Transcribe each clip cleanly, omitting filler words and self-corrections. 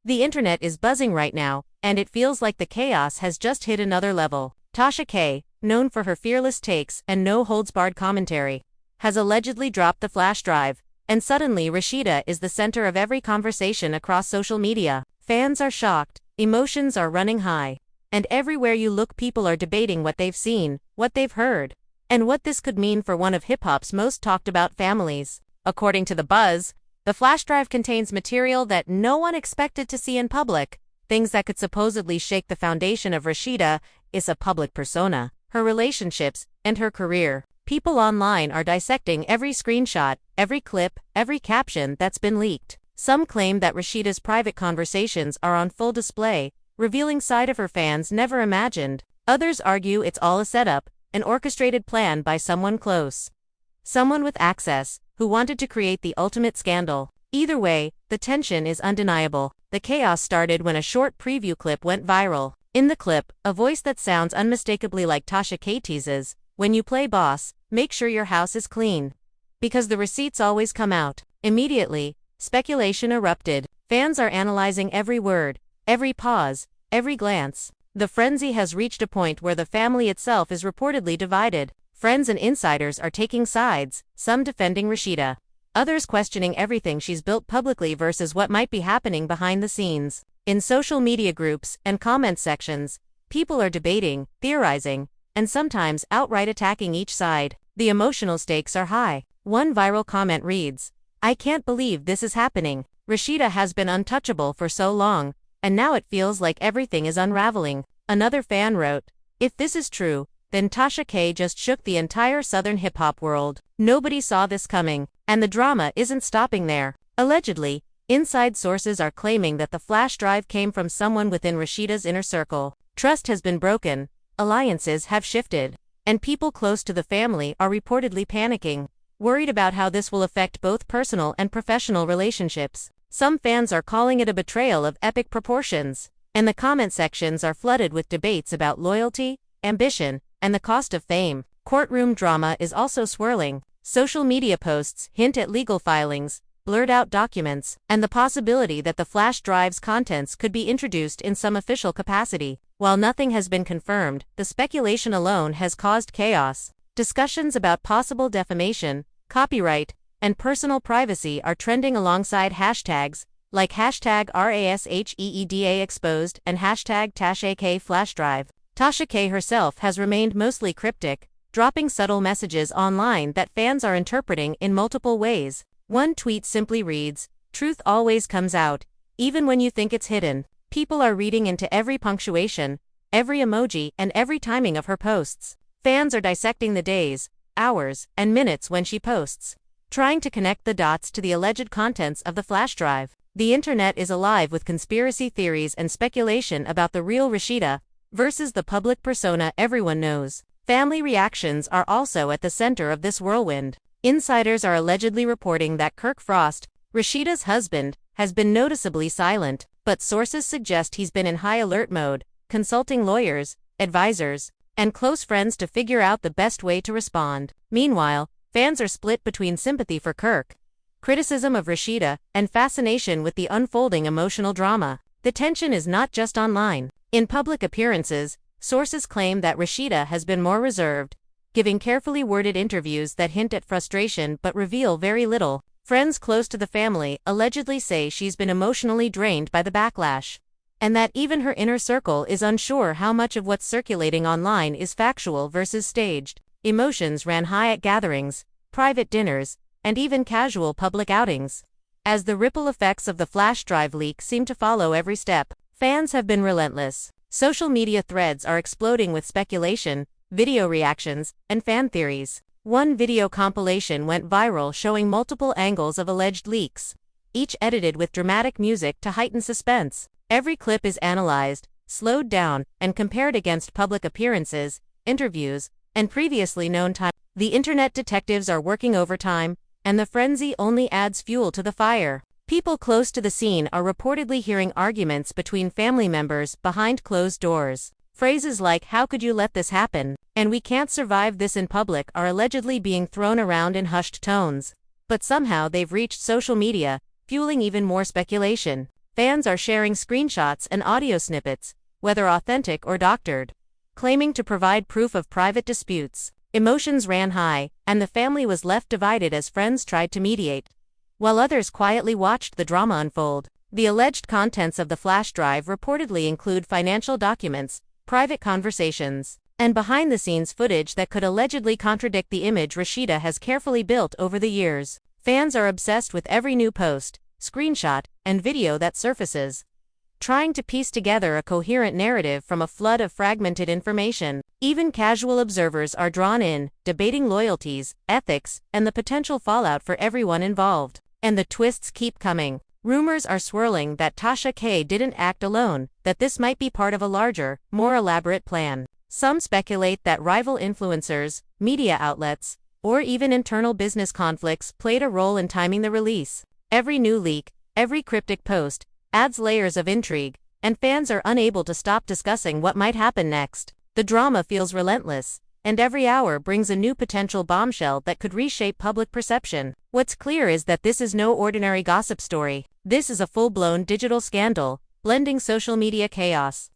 The internet is buzzing right now, and it feels like the chaos has just hit another level. Tasha K, known for her fearless takes and no-holds-barred commentary, has allegedly dropped the flash drive, and suddenly Rashida is the center of every conversation across social media. Fans are shocked, emotions are running high, and everywhere you look people are debating what they've seen, what they've heard, and what this could mean for one of hip-hop's most talked-about families. According to The Buzz, the flash drive contains material that no one expected to see in public, things that could supposedly shake the foundation of Rashida is a public persona, her relationships, and her career. People online are dissecting every screenshot, every clip, every caption that's been leaked. Some claim that Rashida's private conversations are on full display, revealing side of her fans never imagined. Others argue it's all a setup, an orchestrated plan by someone close. Someone with access, who wanted to create the ultimate scandal. Either way, the tension is undeniable. The chaos started when a short preview clip went viral. In the clip, a voice that sounds unmistakably like Tasha K teases, "When you play boss, make sure your house is clean. Because the receipts always come out." Immediately, speculation erupted. Fans are analyzing every word, every pause, every glance. The frenzy has reached a point where the family itself is reportedly divided. Friends and insiders are taking sides, some defending Rashida, others questioning everything she's built publicly versus what might be happening behind the scenes. In social media groups and comment sections, people are debating, theorizing, and sometimes outright attacking each side. The emotional stakes are high. One viral comment reads, "I can't believe this is happening. Rashida has been untouchable for so long, and now it feels like everything is unraveling." Another fan wrote, "If this is true, then Tasha K just shook the entire southern hip-hop world. Nobody saw this coming, and the drama isn't stopping there." Allegedly, inside sources are claiming that the flash drive came from someone within Rashida's inner circle. Trust has been broken, alliances have shifted, and people close to the family are reportedly panicking, worried about how this will affect both personal and professional relationships. Some fans are calling it a betrayal of epic proportions, and the comment sections are flooded with debates about loyalty, ambition, and the cost of fame. Courtroom drama is also swirling. Social media posts hint at legal filings, blurred out documents, and the possibility that the flash drive's contents could be introduced in some official capacity. While nothing has been confirmed, the speculation alone has caused chaos. Discussions about possible defamation, copyright, and personal privacy are trending alongside hashtags like hashtag #RASHEEDA exposed and hashtag TashAK flash drive. Tasha K herself has remained mostly cryptic, dropping subtle messages online that fans are interpreting in multiple ways. One tweet simply reads, "Truth always comes out, even when you think it's hidden." People are reading into every punctuation, every emoji, and every timing of her posts. Fans are dissecting the days, hours, and minutes when she posts, trying to connect the dots to the alleged contents of the flash drive. The internet is alive with conspiracy theories and speculation about the real Rashida versus the public persona everyone knows. Family reactions are also at the center of this whirlwind. Insiders are allegedly reporting that Kirk Frost, Rashida's husband, has been noticeably silent, but sources suggest he's been in high alert mode, consulting lawyers, advisors, and close friends to figure out the best way to respond. Meanwhile, fans are split between sympathy for Kirk, criticism of Rashida, and fascination with the unfolding emotional drama. The tension is not just online. In public appearances, sources claim that Rashida has been more reserved, giving carefully worded interviews that hint at frustration but reveal very little. Friends close to the family allegedly say she's been emotionally drained by the backlash, and that even her inner circle is unsure how much of what's circulating online is factual versus staged. Emotions ran high at gatherings, private dinners, and even casual public outings. As the ripple effects of the flash drive leak seem to follow every step, fans have been relentless. Social media threads are exploding with speculation, video reactions, and fan theories. One video compilation went viral showing multiple angles of alleged leaks, each edited with dramatic music to heighten suspense. Every clip is analyzed, slowed down, and compared against public appearances, interviews, and previously known time. The internet detectives are working overtime, and the frenzy only adds fuel to the fire. People close to the scene are reportedly hearing arguments between family members behind closed doors. Phrases like, "How could you let this happen?" and "We can't survive this in public" are allegedly being thrown around in hushed tones. But somehow they've reached social media, fueling even more speculation. Fans are sharing screenshots and audio snippets, whether authentic or doctored, claiming to provide proof of private disputes. Emotions ran high, and the family was left divided as friends tried to mediate, while others quietly watched the drama unfold. The alleged contents of the flash drive reportedly include financial documents, private conversations, and behind-the-scenes footage that could allegedly contradict the image Rashida has carefully built over the years. Fans are obsessed with every new post, screenshot, and video that surfaces, trying to piece together a coherent narrative from a flood of fragmented information. Even casual observers are drawn in, debating loyalties, ethics, and the potential fallout for everyone involved. And the twists keep coming. Rumors are swirling that Tasha K didn't act alone, that this might be part of a larger, more elaborate plan. Some speculate that rival influencers, media outlets, or even internal business conflicts played a role in timing the release. Every new leak, every cryptic post, adds layers of intrigue, and fans are unable to stop discussing what might happen next. The drama feels relentless, and every hour brings a new potential bombshell that could reshape public perception. What's clear is that this is no ordinary gossip story. This is a full-blown digital scandal, blending social media chaos,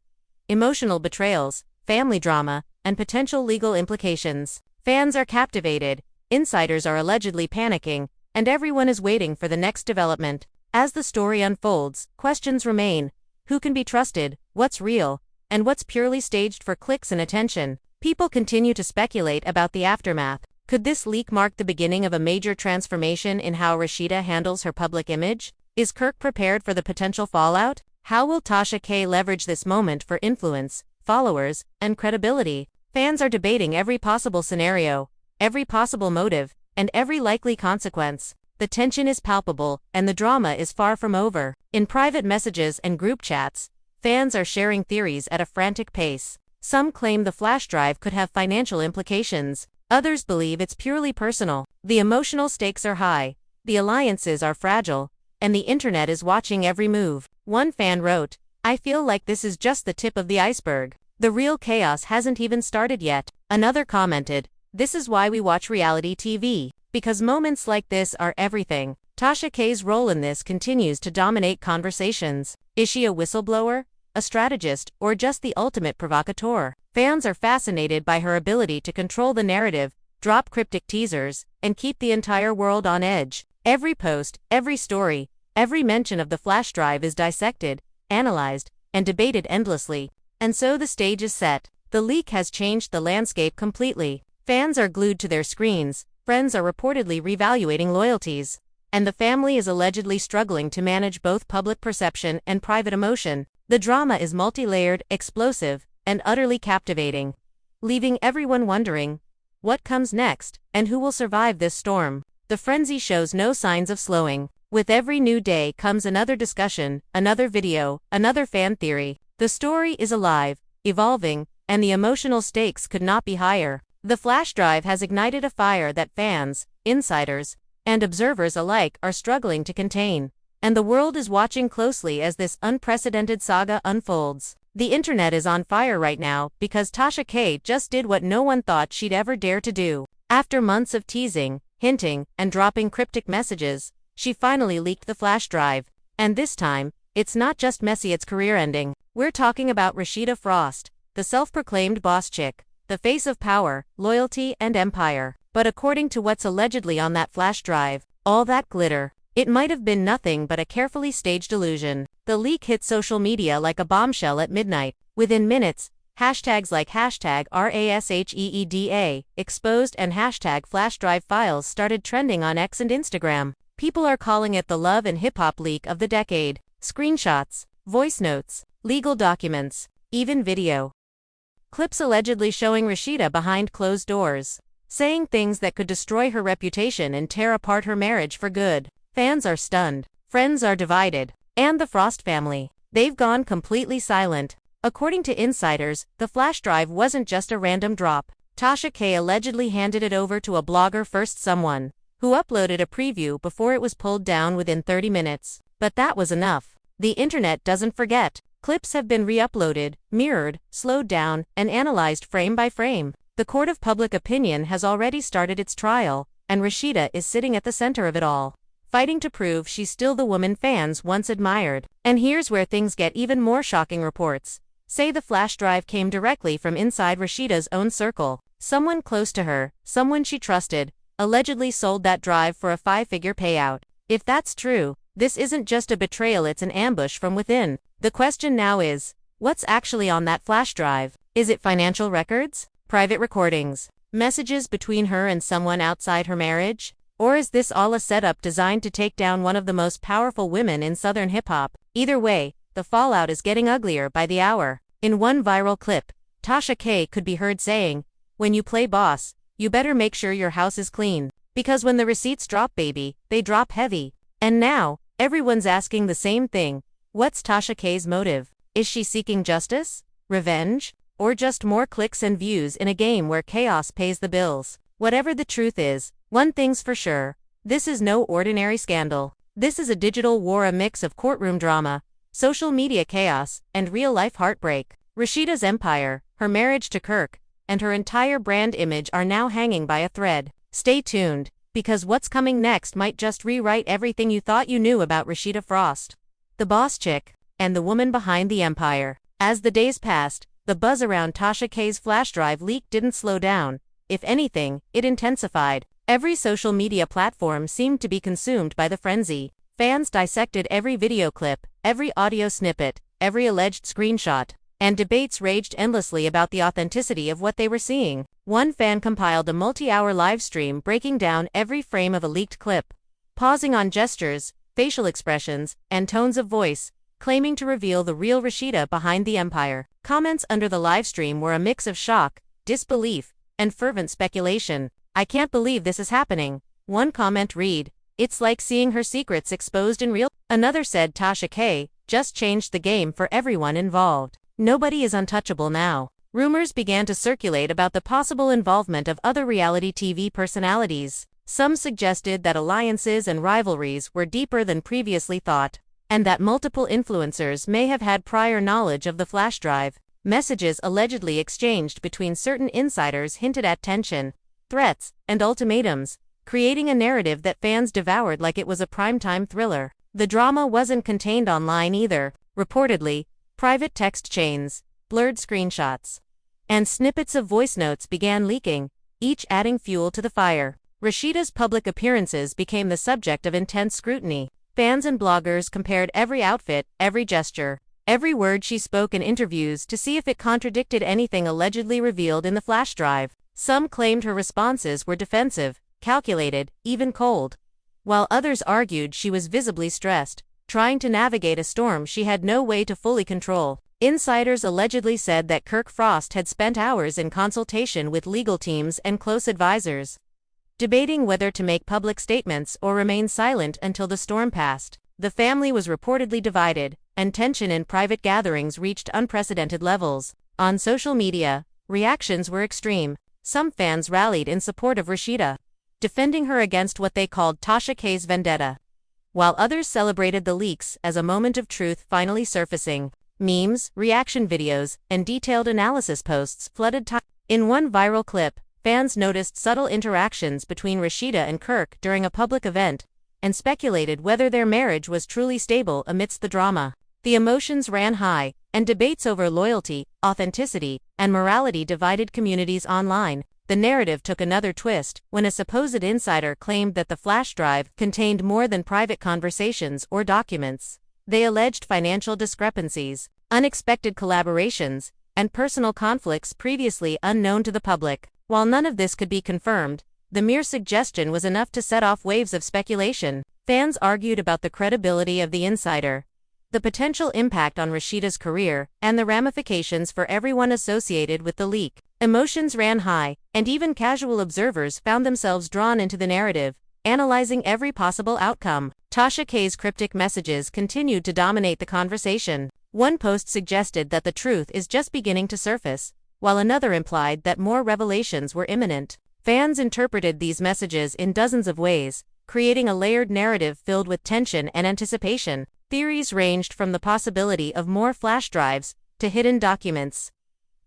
emotional betrayals, family drama, and potential legal implications. Fans are captivated, insiders are allegedly panicking, and everyone is waiting for the next development. As the story unfolds, questions remain. Who can be trusted, what's real, and what's purely staged for clicks and attention? People continue to speculate about the aftermath. Could this leak mark the beginning of a major transformation in how Rashida handles her public image? Is Kirk prepared for the potential fallout? How will Tasha K leverage this moment for influence, followers, and credibility? Fans are debating every possible scenario, every possible motive, and every likely consequence. The tension is palpable, and the drama is far from over. In private messages and group chats, fans are sharing theories at a frantic pace. Some claim the flash drive could have financial implications. Others believe it's purely personal. The emotional stakes are high, the alliances are fragile, and the internet is watching every move. One fan wrote, "I feel like this is just the tip of the iceberg. The real chaos hasn't even started yet." Another commented, "This is why we watch reality TV, because moments like this are everything." Tasha K's role in this continues to dominate conversations. Is she a whistleblower, a strategist, or just the ultimate provocateur? Fans are fascinated by her ability to control the narrative, drop cryptic teasers, and keep the entire world on edge. Every post, every story, every mention of the flash drive is dissected, analyzed, and debated endlessly. And so the stage is set. The leak has changed the landscape completely. Fans are glued to their screens, friends are reportedly reevaluating loyalties, and the family is allegedly struggling to manage both public perception and private emotion. The drama is multi-layered, explosive, and utterly captivating, leaving everyone wondering, what comes next, and who will survive this storm? The frenzy shows no signs of slowing. With every new day comes another discussion, another video, another fan theory. The story is alive, evolving, and the emotional stakes could not be higher. The flash drive has ignited a fire that fans, insiders, and observers alike are struggling to contain. And the world is watching closely as this unprecedented saga unfolds. The internet is on fire right now because Tasha K just did what no one thought she'd ever dare to do. After months of teasing, hinting, and dropping cryptic messages, she finally leaked the flash drive. And this time, it's not just messy, it's career-ending. We're talking about Rashida Frost, the self-proclaimed boss chick, the face of power, loyalty, and empire. But according to what's allegedly on that flash drive, all that glitter, it might have been nothing but a carefully staged illusion. The leak hit social media like a bombshell at midnight. Within minutes, hashtags like #RASHEEDA, exposed, and #FlashDrive files started trending on X and Instagram. People are calling it the love and hip-hop leak of the decade. Screenshots, voice notes, legal documents, even video clips allegedly showing Rashida behind closed doors, saying things that could destroy her reputation and tear apart her marriage for good. Fans are stunned, friends are divided, and the Frost family, they've gone completely silent. According to insiders, the flash drive wasn't just a random drop. Tasha K allegedly handed it over to a blogger first, someone who uploaded a preview before it was pulled down within 30 minutes. But that was enough. The internet doesn't forget. Clips have been re-uploaded, mirrored, slowed down, and analyzed frame by frame. The court of public opinion has already started its trial, and Rashida is sitting at the center of it all. fighting to prove she's still the woman fans once admired. And here's where things get even more shocking. Reports say the flash drive came directly from inside Rashida's own circle. Someone close to her, someone she trusted, allegedly sold that drive for a 5-figure payout. If that's true, this isn't just a betrayal, it's an ambush from within. The question now is, what's actually on that flash drive? Is it financial records? Private recordings? Messages between her and someone outside her marriage? Or is this all a setup designed to take down one of the most powerful women in Southern hip-hop? Either way, the fallout is getting uglier by the hour. In one viral clip, Tasha K could be heard saying, "When you play boss, you better make sure your house is clean. Because when the receipts drop, baby, they drop heavy." And now, everyone's asking the same thing. What's Tasha K's motive? Is she seeking justice? Revenge? Or just more clicks and views in a game where chaos pays the bills? Whatever the truth is, one thing's for sure. This is no ordinary scandal. This is a digital war, a mix of courtroom drama, social media chaos, and real-life heartbreak. Rashida's empire, her marriage to Kirk, and her entire brand image are now hanging by a thread. Stay tuned, because what's coming next might just rewrite everything you thought you knew about Rashida Frost, the boss chick, and the woman behind the empire. As the days passed, the buzz around Tasha K's flash drive leak didn't slow down. If anything, it intensified. Every social media platform seemed to be consumed by the frenzy. Fans dissected every video clip, every audio snippet, every alleged screenshot, and debates raged endlessly about the authenticity of what they were seeing. One fan compiled a multi-hour live stream breaking down every frame of a leaked clip, pausing on gestures, facial expressions, and tones of voice, claiming to reveal the real Rashida behind the empire. Comments under the livestream were a mix of shock, disbelief, and fervent speculation. "I can't believe this is happening." One comment read, "It's like seeing her secrets exposed in real." Another said Tasha K just changed the game for everyone involved. Nobody is untouchable now. Rumors began to circulate about the possible involvement of other reality TV personalities. Some suggested that alliances and rivalries were deeper than previously thought, and that multiple influencers may have had prior knowledge of the flash drive. Messages allegedly exchanged between certain insiders hinted at tension, threats, and ultimatums, creating a narrative that fans devoured like it was a primetime thriller. The drama wasn't contained online either. Reportedly, private text chains, blurred screenshots, and snippets of voice notes began leaking, each adding fuel to the fire. Rashida's public appearances became the subject of intense scrutiny. Fans and bloggers compared every outfit, every gesture, every word she spoke in interviews to see if it contradicted anything allegedly revealed in the flash drive. Some claimed her responses were defensive, calculated, even cold, while others argued she was visibly stressed, trying to navigate a storm she had no way to fully control. Insiders allegedly said that Kirk Frost had spent hours in consultation with legal teams and close advisors, debating whether to make public statements or remain silent until the storm passed. The family was reportedly divided, and tension in private gatherings reached unprecedented levels. On social media, reactions were extreme. Some fans rallied in support of Rashida, defending her against what they called Tasha K's vendetta, while others celebrated the leaks as a moment of truth finally surfacing. Memes, reaction videos, and detailed analysis posts flooded time. In one viral clip, fans noticed subtle interactions between Rashida and Kirk during a public event, and speculated whether their marriage was truly stable amidst the drama. The emotions ran high, and debates over loyalty, authenticity, and morality divided communities online. The narrative took another twist when a supposed insider claimed that the flash drive contained more than private conversations or documents. They alleged financial discrepancies, unexpected collaborations, and personal conflicts previously unknown to the public. While none of this could be confirmed, the mere suggestion was enough to set off waves of speculation. Fans argued about the credibility of the insider, the potential impact on Rashida's career, and the ramifications for everyone associated with the leak. Emotions ran high, and even casual observers found themselves drawn into the narrative, analyzing every possible outcome. Tasha K's cryptic messages continued to dominate the conversation. One post suggested that the truth is just beginning to surface, while another implied that more revelations were imminent. Fans interpreted these messages in dozens of ways, creating a layered narrative filled with tension and anticipation. Theories ranged from the possibility of more flash drives, to hidden documents,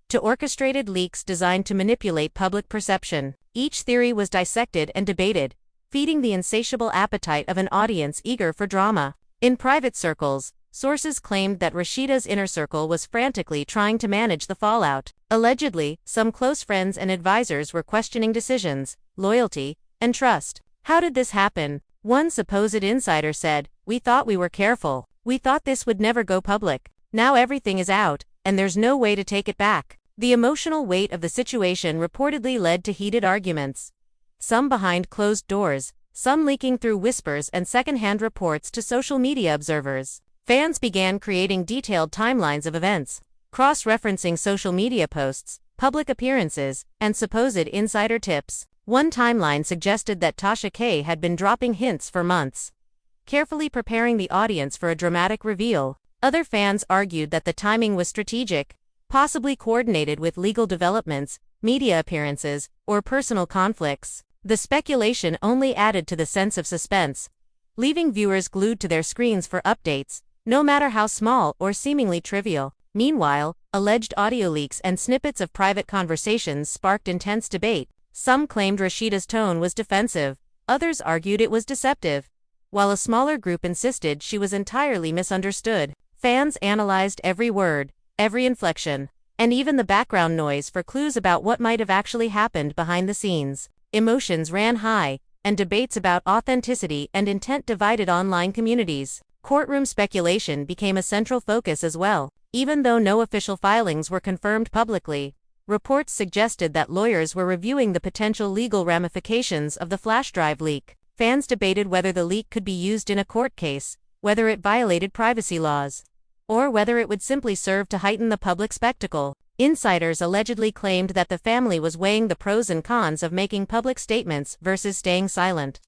to orchestrated leaks designed to manipulate public perception. Each theory was dissected and debated, feeding the insatiable appetite of an audience eager for drama. In private circles, sources claimed that Rashida's inner circle was frantically trying to manage the fallout. Allegedly, some close friends and advisors were questioning decisions, loyalty, and trust. How did this happen? One supposed insider said, "We thought we were careful. We thought this would never go public. Now everything is out, and there's no way to take it back." The emotional weight of the situation reportedly led to heated arguments. Some behind closed doors, some leaking through whispers and secondhand reports to social media observers. Fans began creating detailed timelines of events, cross-referencing social media posts, public appearances, and supposed insider tips. One timeline suggested that Tasha K had been dropping hints for months, carefully preparing the audience for a dramatic reveal. Other fans argued that the timing was strategic, possibly coordinated with legal developments, media appearances, or personal conflicts. The speculation only added to the sense of suspense, leaving viewers glued to their screens for updates, no matter how small or seemingly trivial. Meanwhile, alleged audio leaks and snippets of private conversations sparked intense debate. Some claimed Rashida's tone was defensive, others argued it was deceptive, while a smaller group insisted she was entirely misunderstood. Fans analyzed every word, every inflection, and even the background noise for clues about what might have actually happened behind the scenes. Emotions ran high, and debates about authenticity and intent divided online communities. Courtroom speculation became a central focus as well. Even though no official filings were confirmed publicly, reports suggested that lawyers were reviewing the potential legal ramifications of the flash drive leak. Fans debated whether the leak could be used in a court case, whether it violated privacy laws, or whether it would simply serve to heighten the public spectacle. Insiders allegedly claimed that the family was weighing the pros and cons of making public statements versus staying silent,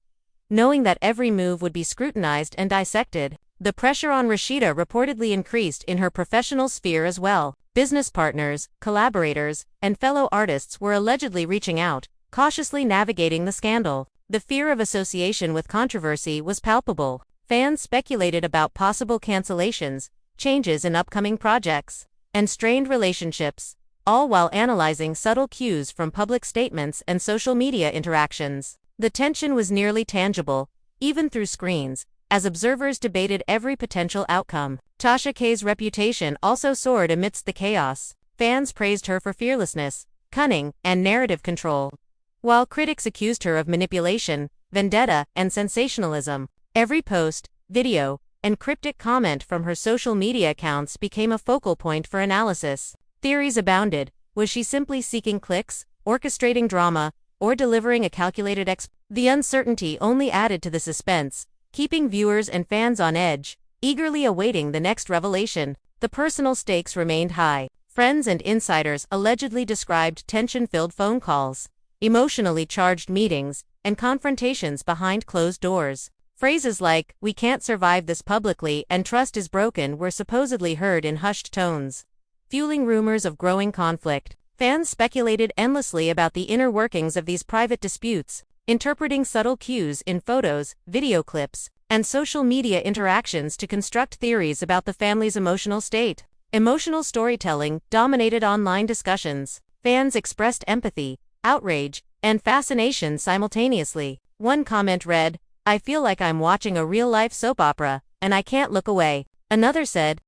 knowing that every move would be scrutinized and dissected. The pressure on Rashida reportedly increased in her professional sphere as well. Business partners, collaborators, and fellow artists were allegedly reaching out, cautiously navigating the scandal. The fear of association with controversy was palpable. Fans speculated about possible cancellations, changes in upcoming projects, and strained relationships, all while analyzing subtle cues from public statements and social media interactions. The tension was nearly tangible, even through screens, as observers debated every potential outcome. Tasha K's reputation also soared amidst the chaos. Fans praised her for fearlessness, cunning, and narrative control, while critics accused her of manipulation, vendetta, and sensationalism. Every post, video, and cryptic comment from her social media accounts became a focal point for analysis. Theories abounded. Was she simply seeking clicks, orchestrating drama, or delivering a calculated The uncertainty only added to the suspense, keeping viewers and fans on edge, eagerly awaiting the next revelation. The personal stakes remained high. Friends and insiders allegedly described tension-filled phone calls, emotionally charged meetings, and confrontations behind closed doors. Phrases like, "We can't survive this publicly," and "trust is broken" were supposedly heard in hushed tones, fueling rumors of growing conflict. Fans speculated endlessly about the inner workings of these private disputes, interpreting subtle cues in photos, video clips, and social media interactions to construct theories about the family's emotional state. Emotional storytelling dominated online discussions. Fans expressed empathy, outrage, and fascination simultaneously. One comment read, "I feel like I'm watching a real-life soap opera, and I can't look away." Another said,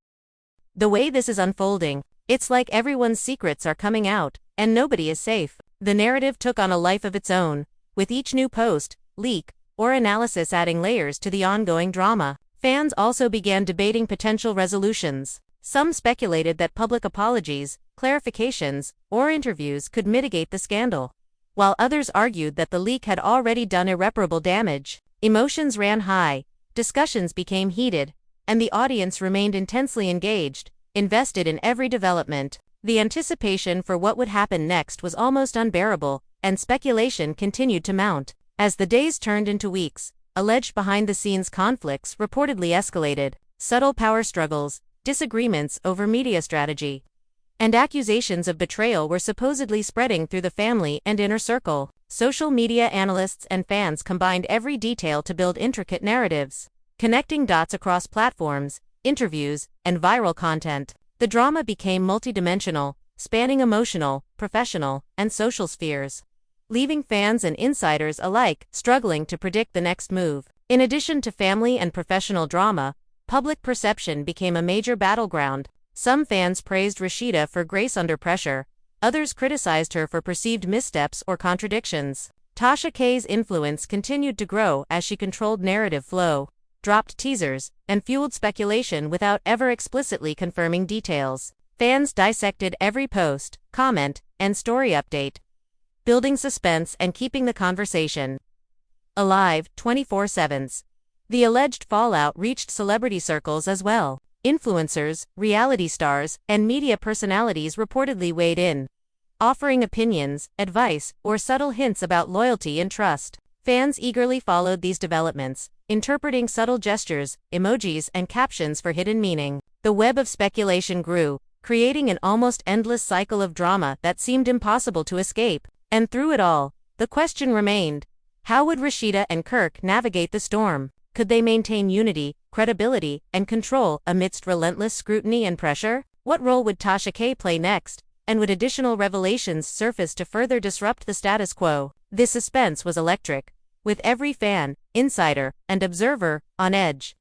"The way this is unfolding, it's like everyone's secrets are coming out, and nobody is safe." The narrative took on a life of its own, with each new post, leak, or analysis adding layers to the ongoing drama. Fans also began debating potential resolutions. Some speculated that public apologies, clarifications, or interviews could mitigate the scandal, while others argued that the leak had already done irreparable damage. Emotions ran high, discussions became heated, and the audience remained intensely engaged, invested in every development. The anticipation for what would happen next was almost unbearable, and speculation continued to mount. As the days turned into weeks, alleged behind-the-scenes conflicts reportedly escalated. Subtle power struggles, disagreements over media strategy, and accusations of betrayal were supposedly spreading through the family and inner circle. Social media analysts and fans combined every detail to build intricate narratives, connecting dots across platforms, interviews, and viral content. The drama became multidimensional, spanning emotional, professional, and social spheres. leaving fans and insiders alike struggling to predict the next move. In addition to family and professional drama, public perception became a major battleground. Some fans praised Rashida for grace under pressure, others criticized her for perceived missteps or contradictions. Tasha K's influence continued to grow as she controlled narrative flow, dropped teasers, and fueled speculation without ever explicitly confirming details. Fans dissected every post, comment, and story update, building suspense and keeping the conversation alive 24/7. The alleged fallout reached celebrity circles as well. Influencers, reality stars, and media personalities reportedly weighed in, offering opinions, advice, or subtle hints about loyalty and trust. Fans eagerly followed these developments, interpreting subtle gestures, emojis, and captions for hidden meaning. The web of speculation grew, creating an almost endless cycle of drama that seemed impossible to escape. And through it all, the question remained: how would Rashida and Kirk navigate the storm? Could they maintain unity, credibility, and control amidst relentless scrutiny and pressure? What role would Tasha K play next? And would additional revelations surface to further disrupt the status quo? This suspense was electric, with every fan, insider, and observer on edge,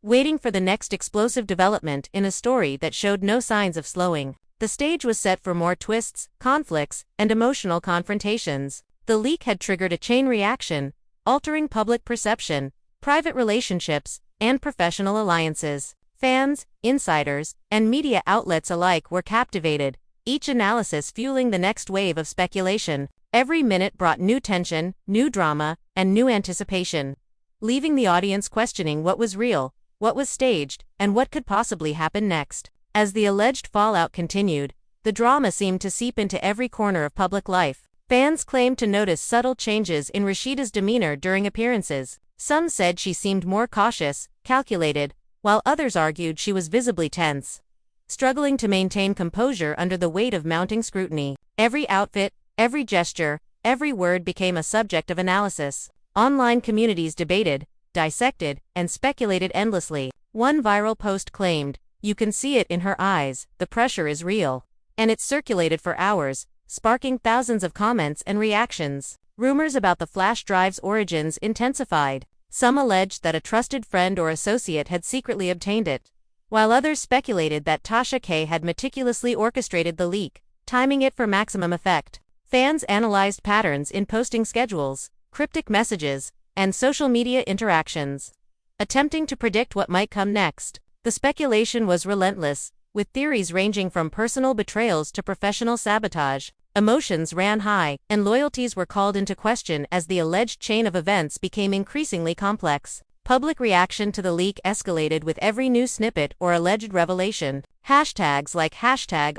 waiting for the next explosive development in a story that showed no signs of slowing. The stage was set for more twists, conflicts, and emotional confrontations. The leak had triggered a chain reaction, altering public perception, private relationships, and professional alliances. Fans, insiders, and media outlets alike were captivated, each analysis fueling the next wave of speculation. Every minute brought new tension, new drama, and new anticipation, leaving the audience questioning what was real, what was staged, and what could possibly happen next. As the alleged fallout continued, the drama seemed to seep into every corner of public life. Fans claimed to notice subtle changes in Rashida's demeanor during appearances. Some said she seemed more cautious, calculated, while others argued she was visibly tense, struggling to maintain composure under the weight of mounting scrutiny. Every outfit, every gesture, every word became a subject of analysis. Online communities debated, dissected, and speculated endlessly. One viral post claimed, "You can see it in her eyes, the pressure is real." And it circulated for hours, sparking thousands of comments and reactions. Rumors about the flash drive's origins intensified. Some alleged that a trusted friend or associate had secretly obtained it, while others speculated that Tasha K had meticulously orchestrated the leak, timing it for maximum effect. Fans analyzed patterns in posting schedules, cryptic messages, and social media interactions, attempting to predict what might come next. The speculation was relentless, with theories ranging from personal betrayals to professional sabotage. Emotions ran high, and loyalties were called into question as the alleged chain of events became increasingly complex. Public reaction to the leak escalated with every new snippet or alleged revelation. Hashtags like #RASHEEDA,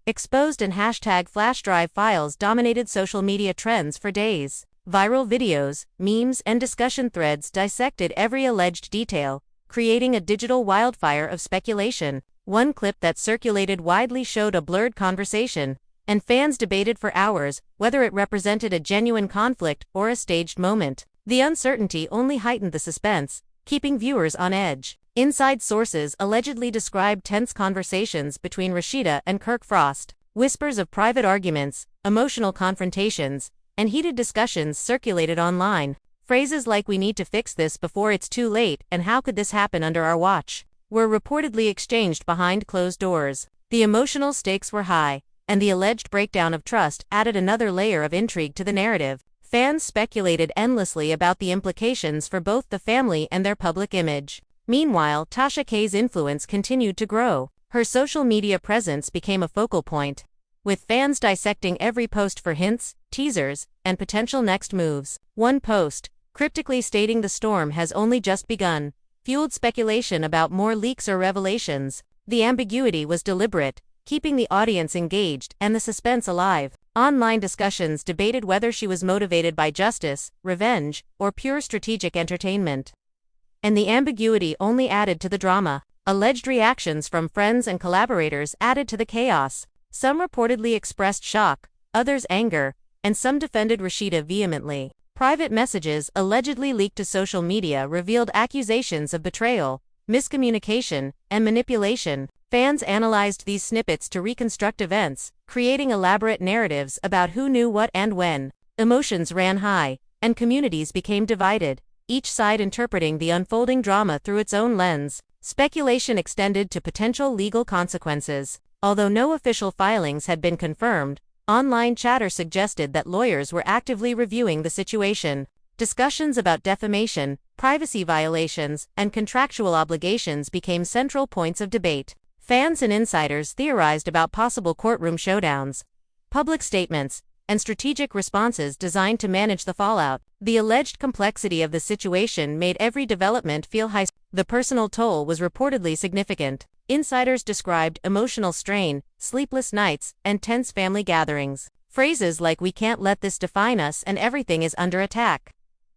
exposed and #flash drive files dominated social media trends for days. Viral videos, memes, and discussion threads dissected every alleged detail, creating a digital wildfire of speculation. One clip that circulated widely showed a blurred conversation, and fans debated for hours whether it represented a genuine conflict or a staged moment. The uncertainty only heightened the suspense, keeping viewers on edge. Inside sources allegedly described tense conversations between Rashida and Kirk Frost. Whispers of private arguments, emotional confrontations, and heated discussions circulated online. Phrases like "we need to fix this before it's too late" and "how could this happen under our watch" were reportedly exchanged behind closed doors. The emotional stakes were high, and the alleged breakdown of trust added another layer of intrigue to the narrative. Fans speculated endlessly about the implications for both the family and their public image. Meanwhile, Tasha K's influence continued to grow. Her social media presence became a focal point, with fans dissecting every post for hints, teasers, and potential next moves. One post, cryptically stating the storm has only just begun, fueled speculation about more leaks or revelations. The ambiguity was deliberate, keeping the audience engaged and the suspense alive. Online discussions debated whether she was motivated by justice, revenge, or pure strategic entertainment. And the ambiguity only added to the drama. Alleged reactions from friends and collaborators added to the chaos. Some reportedly expressed shock, others anger, and some defended Rashida vehemently. Private messages allegedly leaked to social media revealed accusations of betrayal, miscommunication, and manipulation. Fans analyzed these snippets to reconstruct events, creating elaborate narratives about who knew what and when. Emotions ran high, and communities became divided, each side interpreting the unfolding drama through its own lens. Speculation extended to potential legal consequences. Although no official filings had been confirmed, online chatter suggested that lawyers were actively reviewing the situation. Discussions about defamation, privacy violations, and contractual obligations became central points of debate. Fans and insiders theorized about possible courtroom showdowns, public statements, and strategic responses designed to manage the fallout. The alleged complexity of the situation made every development feel high. The personal toll was reportedly significant. Insiders described emotional strain, sleepless nights, and tense family gatherings. Phrases like "we can't let this define us" and "everything is under attack"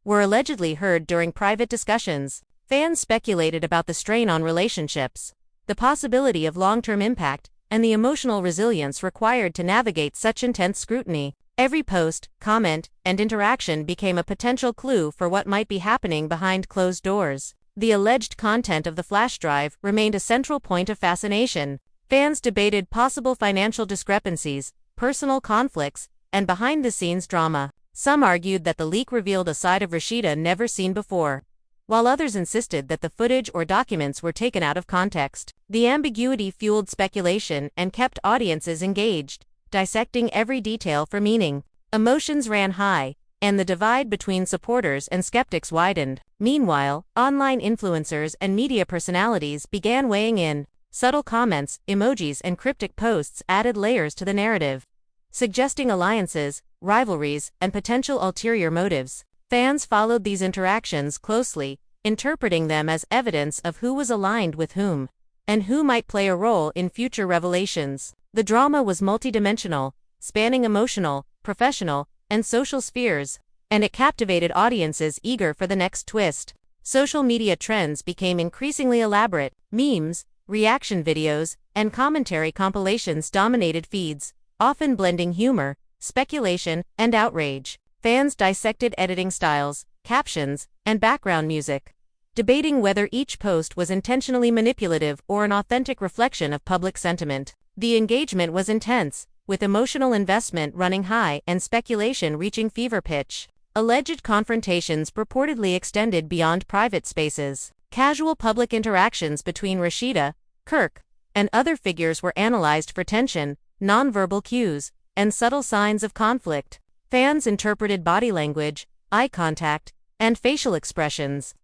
were allegedly heard during private discussions. Fans speculated about the strain on relationships, the possibility of long-term impact, and the emotional resilience required to navigate such intense scrutiny. Every post, comment, and interaction became a potential clue for what might be happening behind closed doors. The alleged content of the flash drive remained a central point of fascination. Fans debated possible financial discrepancies, personal conflicts, and behind-the-scenes drama. Some argued that the leak revealed a side of Rashida never seen before, while others insisted that the footage or documents were taken out of context. The ambiguity fueled speculation and kept audiences engaged, dissecting every detail for meaning. Emotions ran high, and the divide between supporters and skeptics widened. Meanwhile, online influencers and media personalities began weighing in. Subtle comments, emojis, and cryptic posts added layers to the narrative, suggesting alliances, rivalries, and potential ulterior motives. Fans followed these interactions closely, interpreting them as evidence of who was aligned with whom, and who might play a role in future revelations. The drama was multidimensional, spanning emotional, professional, and social spheres, and it captivated audiences eager for the next twist. Social media trends became increasingly elaborate. Memes, reaction videos, and commentary compilations dominated feeds, often blending humor, speculation, and outrage. Fans dissected editing styles, captions, and background music, debating whether each post was intentionally manipulative or an authentic reflection of public sentiment. The engagement was intense, with emotional investment running high and speculation reaching fever pitch. Alleged confrontations purportedly extended beyond private spaces. Casual public interactions between Rashida, Kirk, and other figures were analyzed for tension, nonverbal cues, and subtle signs of conflict. Fans interpreted body language, eye contact, and facial expressions,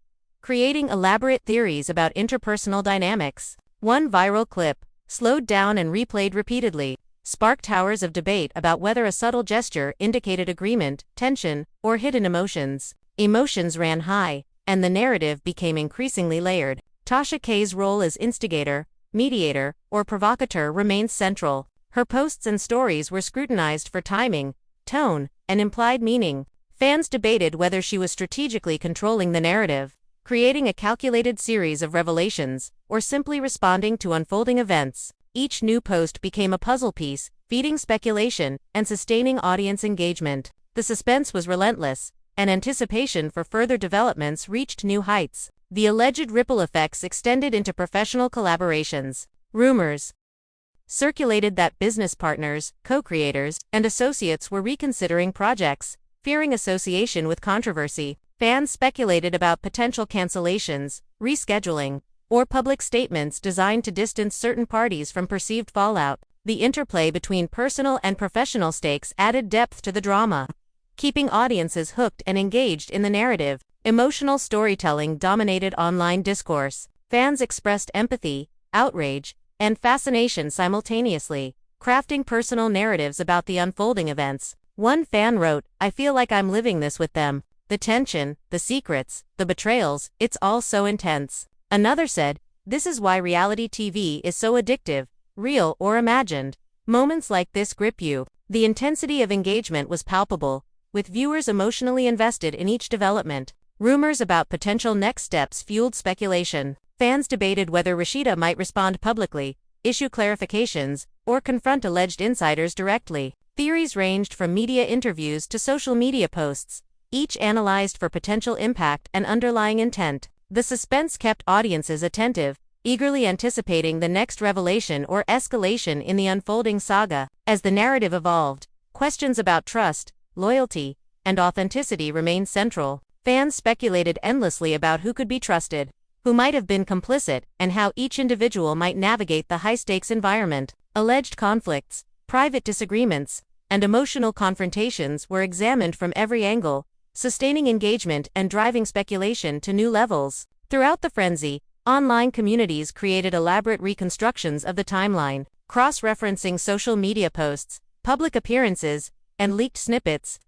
creating elaborate theories about interpersonal dynamics. One viral clip, slowed down and replayed repeatedly, sparked hours of debate about whether a subtle gesture indicated agreement, tension, or hidden emotions. Emotions ran high, and the narrative became increasingly layered. Tasha K's role as instigator, mediator, or provocateur remains central. Her posts and stories were scrutinized for timing, tone, and implied meaning. Fans debated whether she was strategically controlling the narrative, creating a calculated series of revelations, or simply responding to unfolding events. Each new post became a puzzle piece, feeding speculation and sustaining audience engagement. The suspense was relentless, and anticipation for further developments reached new heights. The alleged ripple effects extended into professional collaborations. Rumors circulated that business partners, co-creators, and associates were reconsidering projects, fearing association with controversy. Fans speculated about potential cancellations, rescheduling, or public statements designed to distance certain parties from perceived fallout. The interplay between personal and professional stakes added depth to the drama, keeping audiences hooked and engaged in the narrative. Emotional storytelling dominated online discourse. Fans expressed empathy, outrage, and fascination simultaneously, crafting personal narratives about the unfolding events. One fan wrote, "I feel like I'm living this with them. The tension, the secrets, the betrayals, it's all so intense." Another said, "This is why reality TV is so addictive, real or imagined. Moments like this grip you." The intensity of engagement was palpable, with viewers emotionally invested in each development. Rumors about potential next steps fueled speculation. Fans debated whether Rashida might respond publicly, issue clarifications, or confront alleged insiders directly. Theories ranged from media interviews to social media posts, each analyzed for potential impact and underlying intent. The suspense kept audiences attentive, eagerly anticipating the next revelation or escalation in the unfolding saga. As the narrative evolved, questions about trust, loyalty, and authenticity remained central. Fans speculated endlessly about who could be trusted, who might have been complicit, and how each individual might navigate the high-stakes environment. Alleged conflicts, private disagreements, and emotional confrontations were examined from every angle, sustaining engagement and driving speculation to new levels. Throughout the frenzy, online communities created elaborate reconstructions of the timeline, cross-referencing social media posts, public appearances, and leaked snippets.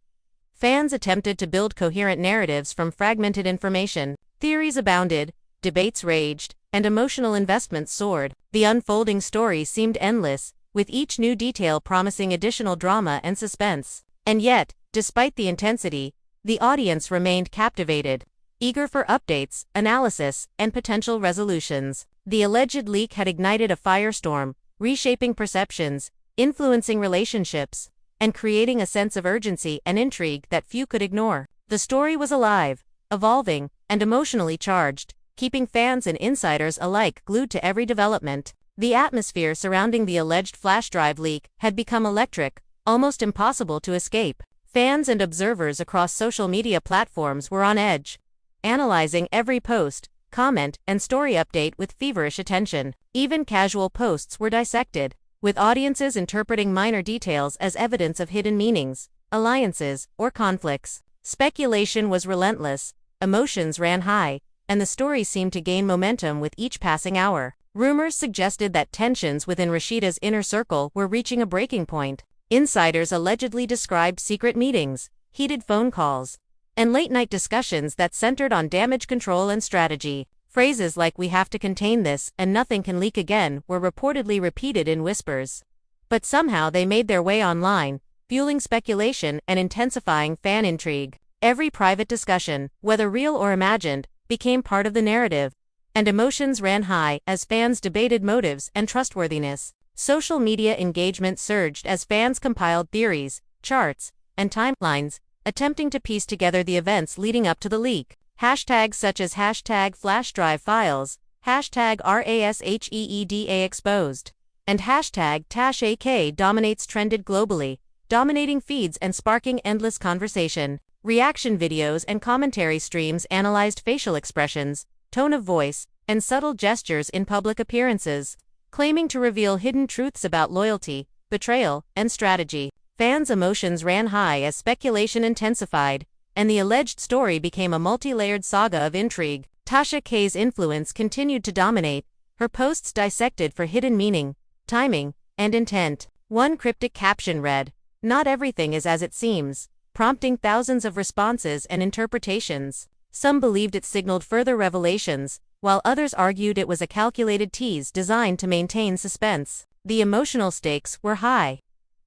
Fans attempted to build coherent narratives from fragmented information. Theories abounded, debates raged, and emotional investments soared. The unfolding story seemed endless, with each new detail promising additional drama and suspense. And yet, despite the intensity, the audience remained captivated, eager for updates, analysis, and potential resolutions. The alleged leak had ignited a firestorm, reshaping perceptions, influencing relationships, and creating a sense of urgency and intrigue that few could ignore. The story was alive, evolving, and emotionally charged, keeping fans and insiders alike glued to every development. The atmosphere surrounding the alleged flash drive leak had become electric, almost impossible to escape. Fans and observers across social media platforms were on edge, analyzing every post, comment, and story update with feverish attention. Even casual posts were dissected, with audiences interpreting minor details as evidence of hidden meanings, alliances, or conflicts. Speculation was relentless, emotions ran high, and the story seemed to gain momentum with each passing hour. Rumors suggested that tensions within Rashida's inner circle were reaching a breaking point. Insiders allegedly described secret meetings, heated phone calls, and late-night discussions that centered on damage control and strategy. Phrases like "we have to contain this" and "nothing can leak again" were reportedly repeated in whispers. But somehow they made their way online, fueling speculation and intensifying fan intrigue. Every private discussion, whether real or imagined, became part of the narrative, and emotions ran high as fans debated motives and trustworthiness. Social media engagement surged as fans compiled theories, charts, and timelines, attempting to piece together the events leading up to the leak. Hashtags such as #FlashDriveFiles, #RASHEEDAExposed, and #TashAK dominates trended globally, dominating feeds and sparking endless conversation. Reaction videos and commentary streams analyzed facial expressions, tone of voice, and subtle gestures in public appearances, claiming to reveal hidden truths about loyalty, betrayal, and strategy. Fans' emotions ran high as speculation intensified, and the alleged story became a multi-layered saga of intrigue. Tasha K's influence continued to dominate, her posts dissected for hidden meaning, timing, and intent. One cryptic caption read, "Not everything is as it seems," prompting thousands of responses and interpretations. Some believed it signaled further revelations, while others argued it was a calculated tease designed to maintain suspense. The emotional stakes were high,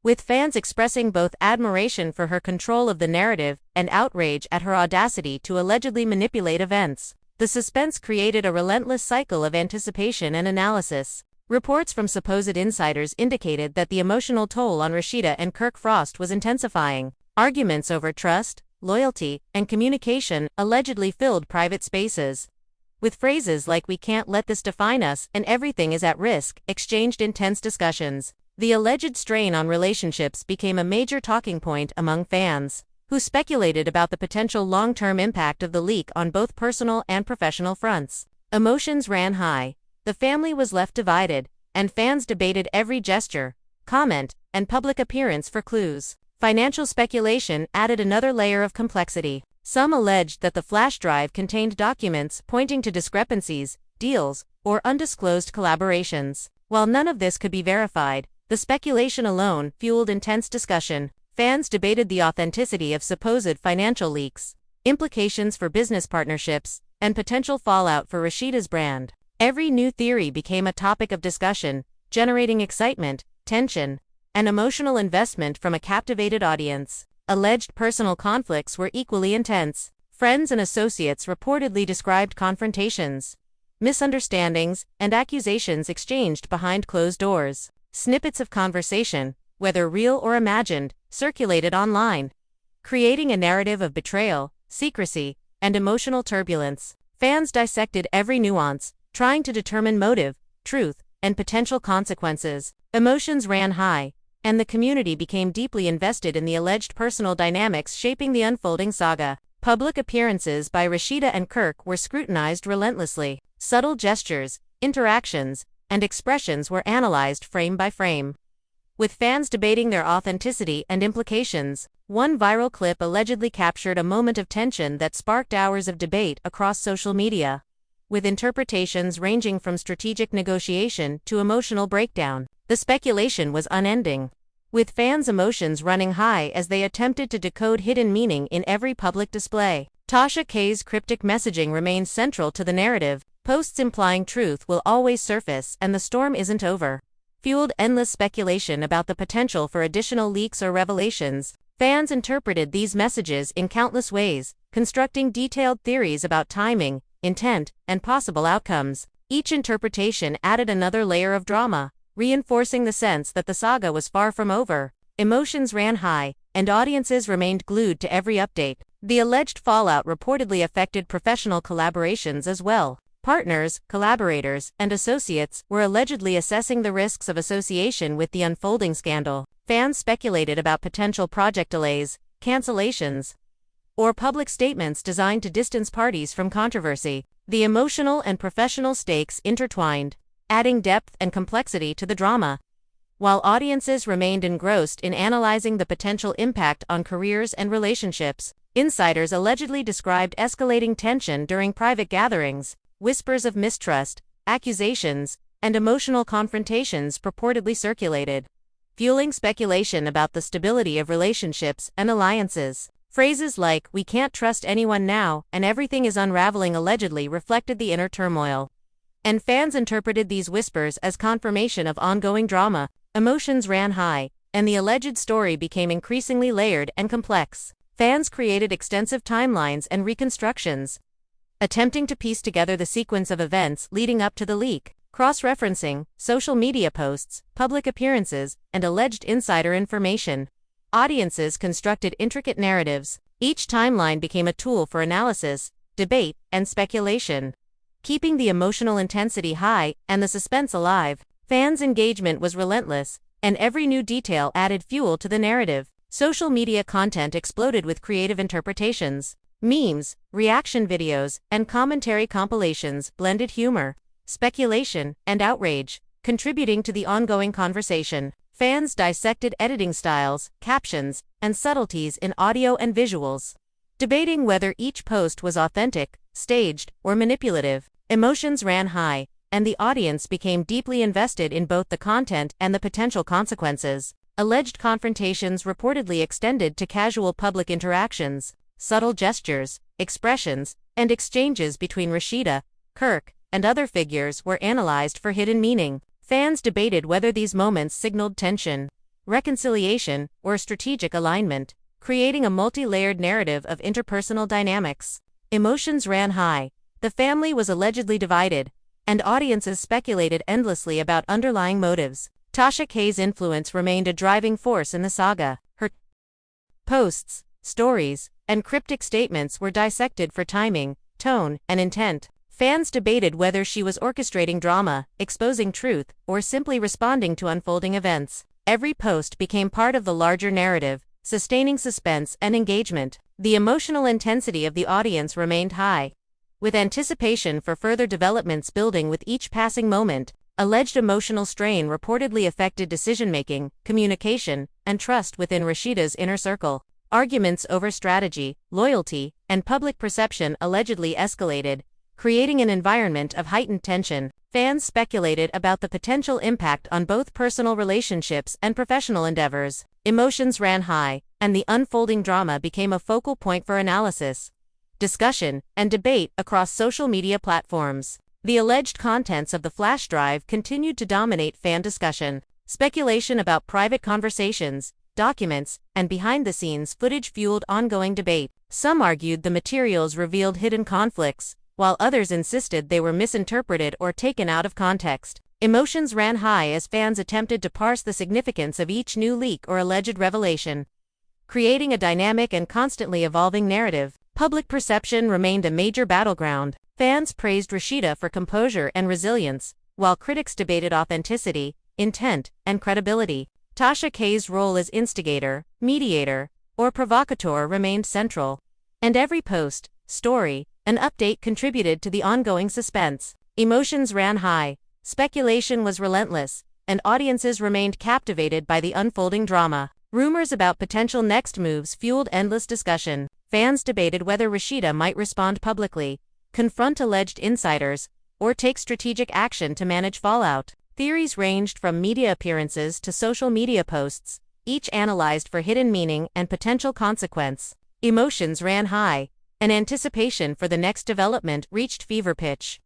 with fans expressing both admiration for her control of the narrative and outrage at her audacity to allegedly manipulate events. The suspense created a relentless cycle of anticipation and analysis. Reports from supposed insiders indicated that the emotional toll on Rashida and Kirk Frost was intensifying. Arguments over trust, loyalty, and communication allegedly filled private spaces, with phrases like "we can't let this define us" and "everything is at risk" exchanged intense discussions. The alleged strain on relationships became a major talking point among fans, who speculated about the potential long-term impact of the leak on both personal and professional fronts. Emotions ran high, the family was left divided, and fans debated every gesture, comment, and public appearance for clues. Financial speculation added another layer of complexity. Some alleged that the flash drive contained documents pointing to discrepancies, deals, or undisclosed collaborations. While none of this could be verified, the speculation alone fueled intense discussion. Fans debated the authenticity of supposed financial leaks, implications for business partnerships, and potential fallout for Rashida's brand. Every new theory became a topic of discussion, generating excitement, tension, and emotional investment from a captivated audience. Alleged personal conflicts were equally intense. Friends and associates reportedly described confrontations, misunderstandings, and accusations exchanged behind closed doors. Snippets of conversation, whether real or imagined, circulated online, creating a narrative of betrayal, secrecy, and emotional turbulence. Fans dissected every nuance, trying to determine motive, truth, and potential consequences. Emotions ran high, and the community became deeply invested in the alleged personal dynamics shaping the unfolding saga. Public appearances by Rashida and Kirk were scrutinized relentlessly. Subtle gestures, interactions, and expressions were analyzed frame by frame, with fans debating their authenticity and implications. One viral clip allegedly captured a moment of tension that sparked hours of debate across social media, with interpretations ranging from strategic negotiation to emotional breakdown. The speculation was unending, with fans' emotions running high as they attempted to decode hidden meaning in every public display. Tasha K's cryptic messaging remains central to the narrative. Posts implying truth will always surface and the storm isn't over fueled endless speculation about the potential for additional leaks or revelations. Fans interpreted these messages in countless ways, constructing detailed theories about timing, intent, and possible outcomes. Each interpretation added another layer of drama, reinforcing the sense that the saga was far from over. Emotions ran high, and audiences remained glued to every update. The alleged fallout reportedly affected professional collaborations as well. Partners, collaborators, and associates were allegedly assessing the risks of association with the unfolding scandal. Fans speculated about potential project delays, cancellations, or public statements designed to distance parties from controversy. The emotional and professional stakes intertwined, adding depth and complexity to the drama. While audiences remained engrossed in analyzing the potential impact on careers and relationships, insiders allegedly described escalating tension during private gatherings. Whispers of mistrust, accusations, and emotional confrontations purportedly circulated, fueling speculation about the stability of relationships and alliances. Phrases like, "We can't trust anyone now," and "everything is unraveling" allegedly reflected the inner turmoil, and fans interpreted these whispers as confirmation of ongoing drama. Emotions ran high, and the alleged story became increasingly layered and complex. Fans created extensive timelines and reconstructions, attempting to piece together the sequence of events leading up to the leak, cross-referencing social media posts, public appearances, and alleged insider information. Audiences constructed intricate narratives. Each timeline became a tool for analysis, debate, and speculation, keeping the emotional intensity high and the suspense alive. Fans' engagement was relentless, and every new detail added fuel to the narrative. Social media content exploded with creative interpretations. Memes, reaction videos, and commentary compilations blended humor, speculation, and outrage, contributing to the ongoing conversation. Fans dissected editing styles, captions, and subtleties in audio and visuals, debating whether each post was authentic, staged, or manipulative. Emotions ran high, and the audience became deeply invested in both the content and the potential consequences. Alleged confrontations reportedly extended to casual public interactions. Subtle gestures, expressions, and exchanges between Rashida, Kirk, and other figures were analyzed for hidden meaning. Fans debated whether these moments signaled tension, reconciliation, or strategic alignment, creating a multi-layered narrative of interpersonal dynamics. Emotions ran high, the family was allegedly divided, and audiences speculated endlessly about underlying motives. Tasha K's influence remained a driving force in the saga. Her posts, stories, and cryptic statements were dissected for timing, tone, and intent. Fans debated whether she was orchestrating drama, exposing truth, or simply responding to unfolding events. Every post became part of the larger narrative, sustaining suspense and engagement. The emotional intensity of the audience remained high, with anticipation for further developments building with each passing moment. Alleged emotional strain reportedly affected decision-making, communication, and trust within Rashida's inner circle. Arguments over strategy, loyalty, and public perception allegedly escalated, creating an environment of heightened tension. Fans speculated about the potential impact on both personal relationships and professional endeavors. Emotions ran high, and the unfolding drama became a focal point for analysis, discussion, and debate across social media platforms. The alleged contents of the flash drive continued to dominate fan discussion. Speculation about private conversations, documents, and behind-the-scenes footage fueled ongoing debate. Some argued the materials revealed hidden conflicts, while others insisted they were misinterpreted or taken out of context. Emotions ran high as fans attempted to parse the significance of each new leak or alleged revelation, creating a dynamic and constantly evolving narrative. Public perception remained a major battleground. Fans praised Rashida for composure and resilience, while critics debated authenticity, intent, and credibility. Tasha K's role as instigator, mediator, or provocateur remained central. And every post, story, and update contributed to the ongoing suspense. Emotions ran high, speculation was relentless, and audiences remained captivated by the unfolding drama. Rumors about potential next moves fueled endless discussion. Fans debated whether Rashida might respond publicly, confront alleged insiders, or take strategic action to manage fallout. Theories ranged from media appearances to social media posts, each analyzed for hidden meaning and potential consequence. Emotions ran high, and anticipation for the next development reached fever pitch,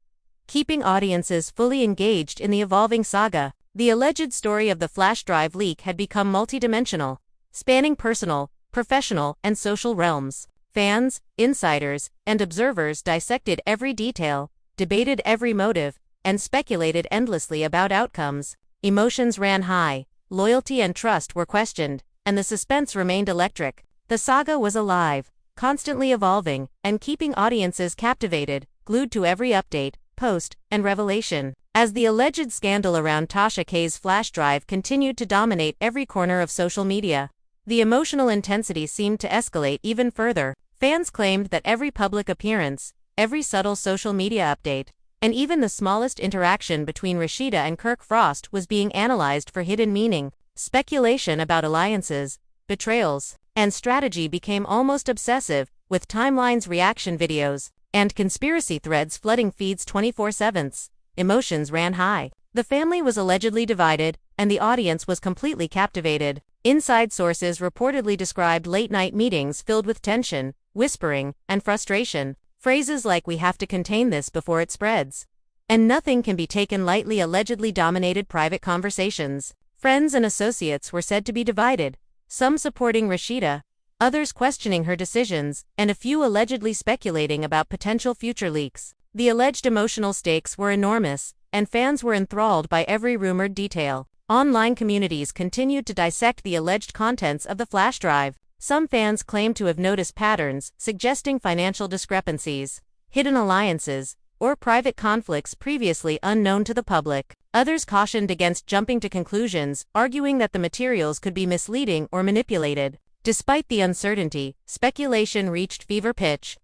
keeping audiences fully engaged in the evolving saga. The alleged story of the flash drive leak had become multidimensional, spanning personal, professional, and social realms. Fans, insiders, and observers dissected every detail, debated every motive, and speculated endlessly about outcomes. Emotions ran high, loyalty and trust were questioned, and the suspense remained electric. The saga was alive, constantly evolving, and keeping audiences captivated, glued to every update, post, and revelation. As the alleged scandal around Tasha K's flash drive continued to dominate every corner of social media, the emotional intensity seemed to escalate even further. Fans claimed that every public appearance, every subtle social media update, and even the smallest interaction between Rashida and Kirk Frost was being analyzed for hidden meaning. Speculation about alliances, betrayals, and strategy became almost obsessive, with timelines, reaction videos, and conspiracy threads flooding feeds 24/7. Emotions ran high. The family was allegedly divided, and the audience was completely captivated. Inside sources reportedly described late-night meetings filled with tension, whispering, and frustration. Phrases like "we have to contain this before it spreads," and "nothing can be taken lightly" allegedly dominated private conversations. Friends and associates were said to be divided, some supporting Rashida, others questioning her decisions, and a few allegedly speculating about potential future leaks. The alleged emotional stakes were enormous, and fans were enthralled by every rumored detail. Online communities continued to dissect the alleged contents of the flash drive. Some fans claimed to have noticed patterns, suggesting financial discrepancies, hidden alliances, or private conflicts previously unknown to the public. Others cautioned against jumping to conclusions, arguing that the materials could be misleading or manipulated. Despite the uncertainty, speculation reached fever pitch,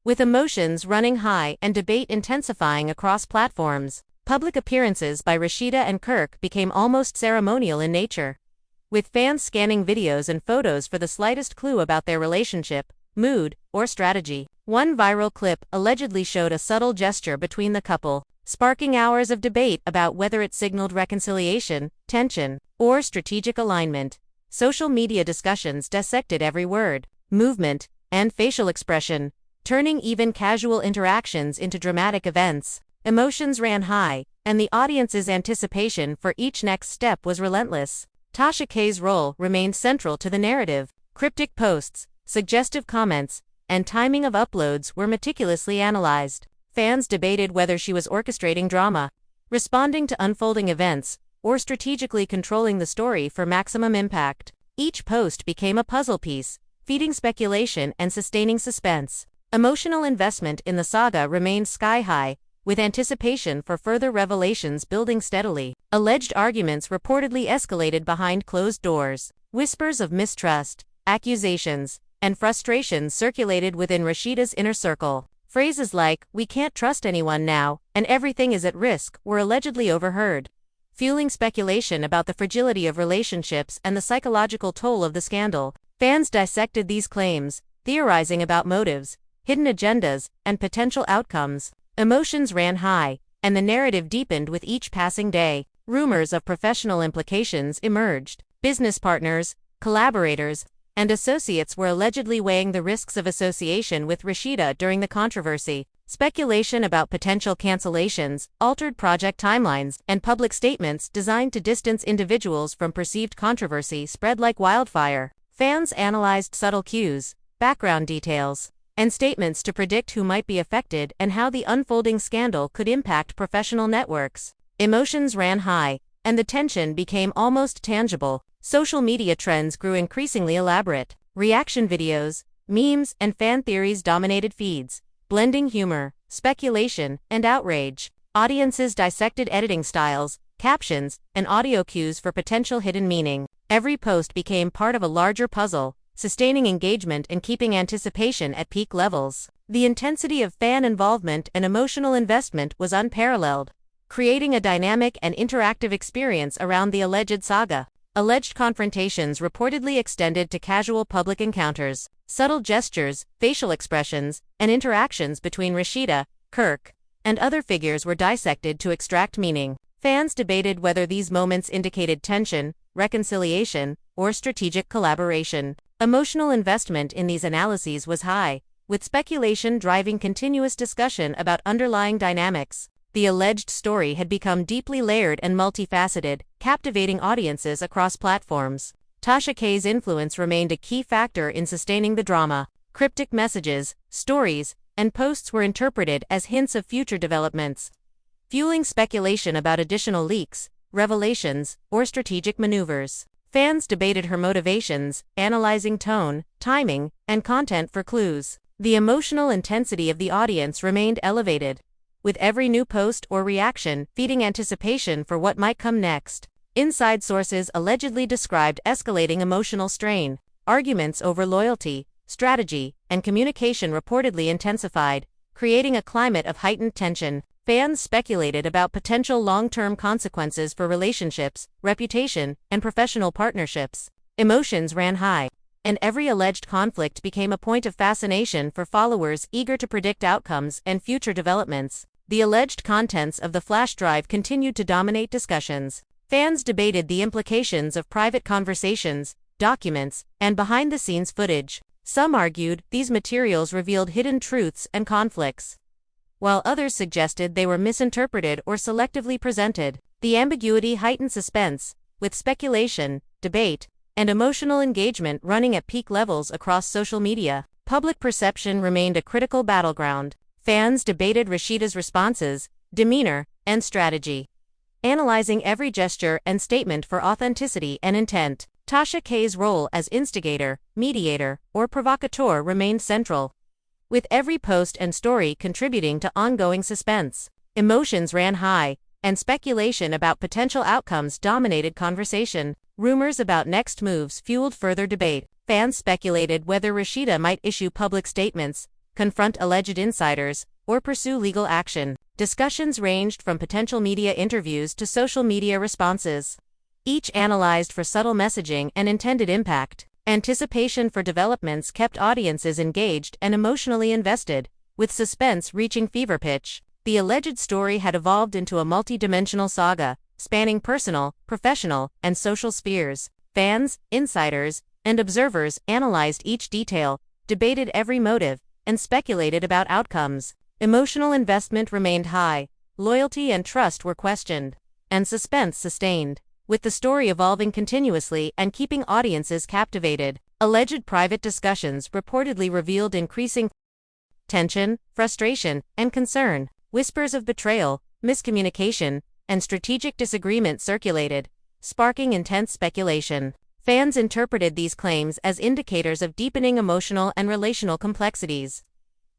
with emotions running high and debate intensifying across platforms. Public appearances by Rashida and Kirk became almost ceremonial in nature, with fans scanning videos and photos for the slightest clue about their relationship, mood, or strategy. One viral clip allegedly showed a subtle gesture between the couple, sparking hours of debate about whether it signaled reconciliation, tension, or strategic alignment. Social media discussions dissected every word, movement, and facial expression, turning even casual interactions into dramatic events. Emotions ran high, and the audience's anticipation for each next step was relentless. Tasha K's role remained central to the narrative. Cryptic posts, suggestive comments, and timing of uploads were meticulously analyzed. Fans debated whether she was orchestrating drama, responding to unfolding events, or strategically controlling the story for maximum impact. Each post became a puzzle piece, feeding speculation and sustaining suspense. Emotional investment in the saga remained sky-high, with anticipation for further revelations building steadily. Alleged arguments reportedly escalated behind closed doors. Whispers of mistrust, accusations, and frustration circulated within Rashida's inner circle. Phrases like "we can't trust anyone now," and "everything is at risk" were allegedly overheard, fueling speculation about the fragility of relationships and the psychological toll of the scandal. Fans dissected these claims, theorizing about motives, hidden agendas, and potential outcomes. Emotions ran high, and the narrative deepened with each passing day. Rumors of professional implications emerged. Business partners, collaborators, and associates were allegedly weighing the risks of association with Rashida during the controversy. Speculation about potential cancellations, altered project timelines, and public statements designed to distance individuals from perceived controversy spread like wildfire. Fans analyzed subtle cues, background details, and statements to predict who might be affected and how the unfolding scandal could impact professional networks. Emotions ran high, and the tension became almost tangible. Social media trends grew increasingly elaborate. Reaction videos, memes, and fan theories dominated feeds, blending humor, speculation, and outrage. Audiences dissected editing styles, captions, and audio cues for potential hidden meaning. Every post became part of a larger puzzle, sustaining engagement and keeping anticipation at peak levels. The intensity of fan involvement and emotional investment was unparalleled, creating a dynamic and interactive experience around the alleged saga. Alleged confrontations reportedly extended to casual public encounters. Subtle gestures, facial expressions, and interactions between Rashida, Kirk, and other figures were dissected to extract meaning. Fans debated whether these moments indicated tension, reconciliation, or strategic collaboration. Emotional investment in these analyses was high, with speculation driving continuous discussion about underlying dynamics. The alleged story had become deeply layered and multifaceted, captivating audiences across platforms. Tasha K's influence remained a key factor in sustaining the drama. Cryptic messages, stories, and posts were interpreted as hints of future developments, fueling speculation about additional leaks, revelations, or strategic maneuvers. Fans debated her motivations, analyzing tone, timing, and content for clues. The emotional intensity of the audience remained elevated, with every new post or reaction feeding anticipation for what might come next. Inside sources allegedly described escalating emotional strain. Arguments over loyalty, strategy, and communication reportedly intensified, creating a climate of heightened tension. Fans speculated about potential long-term consequences for relationships, reputation, and professional partnerships. Emotions ran high, and every alleged conflict became a point of fascination for followers eager to predict outcomes and future developments. The alleged contents of the flash drive continued to dominate discussions. Fans debated the implications of private conversations, documents, and behind-the-scenes footage. Some argued these materials revealed hidden truths and conflicts, while others suggested they were misinterpreted or selectively presented. The ambiguity heightened suspense, with speculation, debate, and emotional engagement running at peak levels across social media. Public perception remained a critical battleground. Fans debated Rashida's responses, demeanor, and strategy, analyzing every gesture and statement for authenticity and intent. Tasha K's role as instigator, mediator, or provocateur remained central, with every post and story contributing to ongoing suspense. Emotions ran high, and speculation about potential outcomes dominated conversation. Rumors about next moves fueled further debate. Fans speculated whether Rashida might issue public statements, confront alleged insiders, or pursue legal action. Discussions ranged from potential media interviews to social media responses, each analyzed for subtle messaging and intended impact. Anticipation for developments kept audiences engaged and emotionally invested, with suspense reaching fever pitch. The alleged story had evolved into a multi-dimensional saga, spanning personal, professional, and social spheres. Fans, insiders, and observers analyzed each detail, debated every motive, and speculated about outcomes. Emotional investment remained high, loyalty and trust were questioned, and suspense sustained, with the story evolving continuously and keeping audiences captivated. Alleged private discussions reportedly revealed increasing tension, frustration, and concern. Whispers of betrayal, miscommunication, and strategic disagreement circulated, sparking intense speculation. Fans interpreted these claims as indicators of deepening emotional and relational complexities,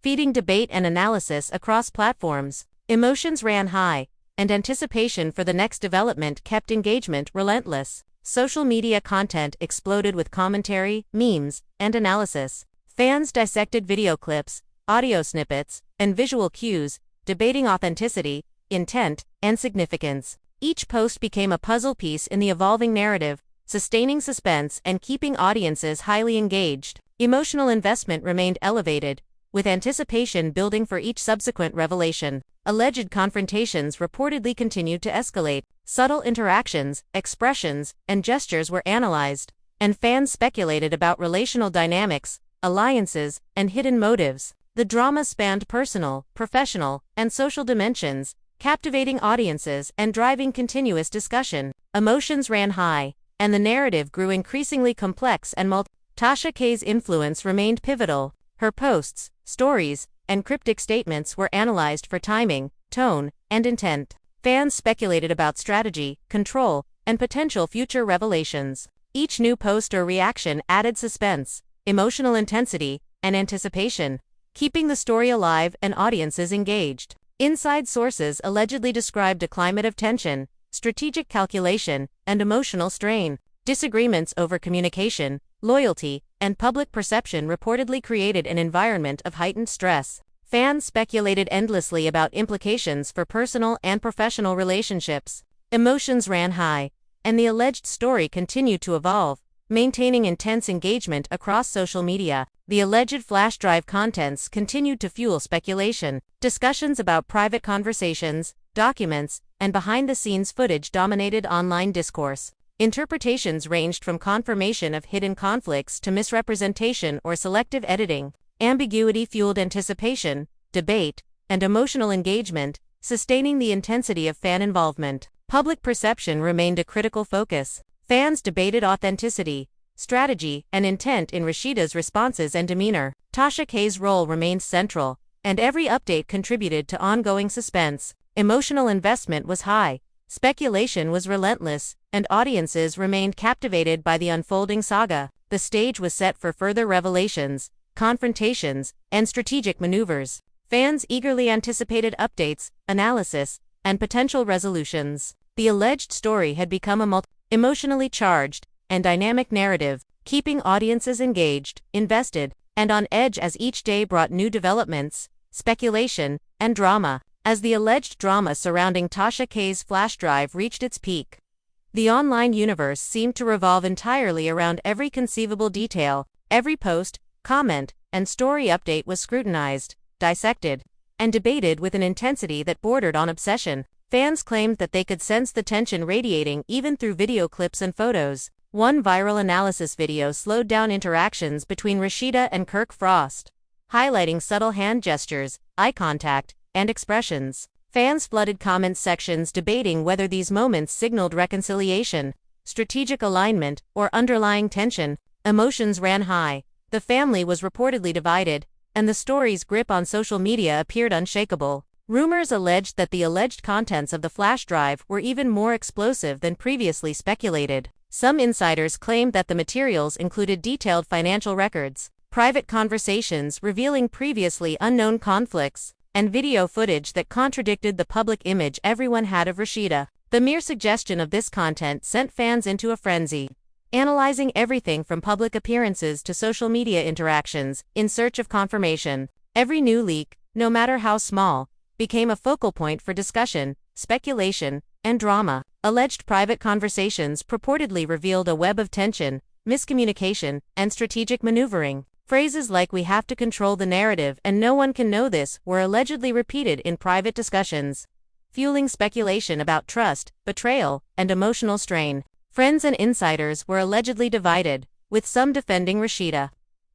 feeding debate and analysis across platforms. Emotions ran high, and anticipation for the next development kept engagement relentless. Social media content exploded with commentary, memes, and analysis. Fans dissected video clips, audio snippets, and visual cues, debating authenticity, intent, and significance. Each post became a puzzle piece in the evolving narrative, sustaining suspense and keeping audiences highly engaged. Emotional investment remained elevated, with anticipation building for each subsequent revelation. Alleged confrontations reportedly continued to escalate. Subtle interactions, expressions, and gestures were analyzed, and fans speculated about relational dynamics, alliances, and hidden motives. The drama spanned personal, professional, and social dimensions, captivating audiences and driving continuous discussion. Emotions ran high, and the narrative grew increasingly complex and Tasha K's influence remained pivotal. Her posts, stories, and cryptic statements were analyzed for timing, tone, and intent. Fans speculated about strategy, control, and potential future revelations. Each new post or reaction added suspense, emotional intensity, and anticipation, keeping the story alive and audiences engaged. Inside sources allegedly described a climate of tension, strategic calculation, and emotional strain. Disagreements over communication, loyalty, and public perception reportedly created an environment of heightened stress. Fans speculated endlessly about implications for personal and professional relationships. Emotions ran high, and the alleged story continued to evolve, maintaining intense engagement across social media. The alleged flash drive contents continued to fuel speculation. Discussions about private conversations, documents, and behind-the-scenes footage dominated online discourse. Interpretations ranged from confirmation of hidden conflicts to misrepresentation or selective editing. Ambiguity fueled anticipation, debate, and emotional engagement, sustaining the intensity of fan involvement. Public perception remained a critical focus. Fans debated authenticity, strategy, and intent in Rashida's responses and demeanor. Tasha K's role remained central, and every update contributed to ongoing suspense. Emotional investment was high, speculation was relentless, and audiences remained captivated by the unfolding saga. The stage was set for further revelations, confrontations, and strategic maneuvers. Fans eagerly anticipated updates, analysis, and potential resolutions. The alleged story had become a emotionally charged and dynamic narrative, keeping audiences engaged, invested, and on edge as each day brought new developments, speculation, and drama. As the alleged drama surrounding Tasha K's flash drive reached its peak, the online universe seemed to revolve entirely around every conceivable detail. Every post, comment, and story update was scrutinized, dissected, and debated with an intensity that bordered on obsession. Fans claimed that they could sense the tension radiating even through video clips and photos. One viral analysis video slowed down interactions between Rashida and Kirk Frost, highlighting subtle hand gestures, eye contact, and expressions. Fans flooded comment sections debating whether these moments signaled reconciliation, strategic alignment, or underlying tension. Emotions ran high. The family was reportedly divided, and the story's grip on social media appeared unshakable. Rumors alleged that the alleged contents of the flash drive were even more explosive than previously speculated. Some insiders claimed that the materials included detailed financial records, private conversations revealing previously unknown conflicts, and video footage that contradicted the public image everyone had of Rashida. The mere suggestion of this content sent fans into a frenzy, analyzing everything from public appearances to social media interactions in search of confirmation. Every new leak, no matter how small, became a focal point for discussion, speculation, and drama. Alleged private conversations purportedly revealed a web of tension, miscommunication, and strategic maneuvering. Phrases like "we have to control the narrative" and "no one can know this" were allegedly repeated in private discussions, fueling speculation about trust, betrayal, and emotional strain. Friends and insiders were allegedly divided, with some defending Rashida,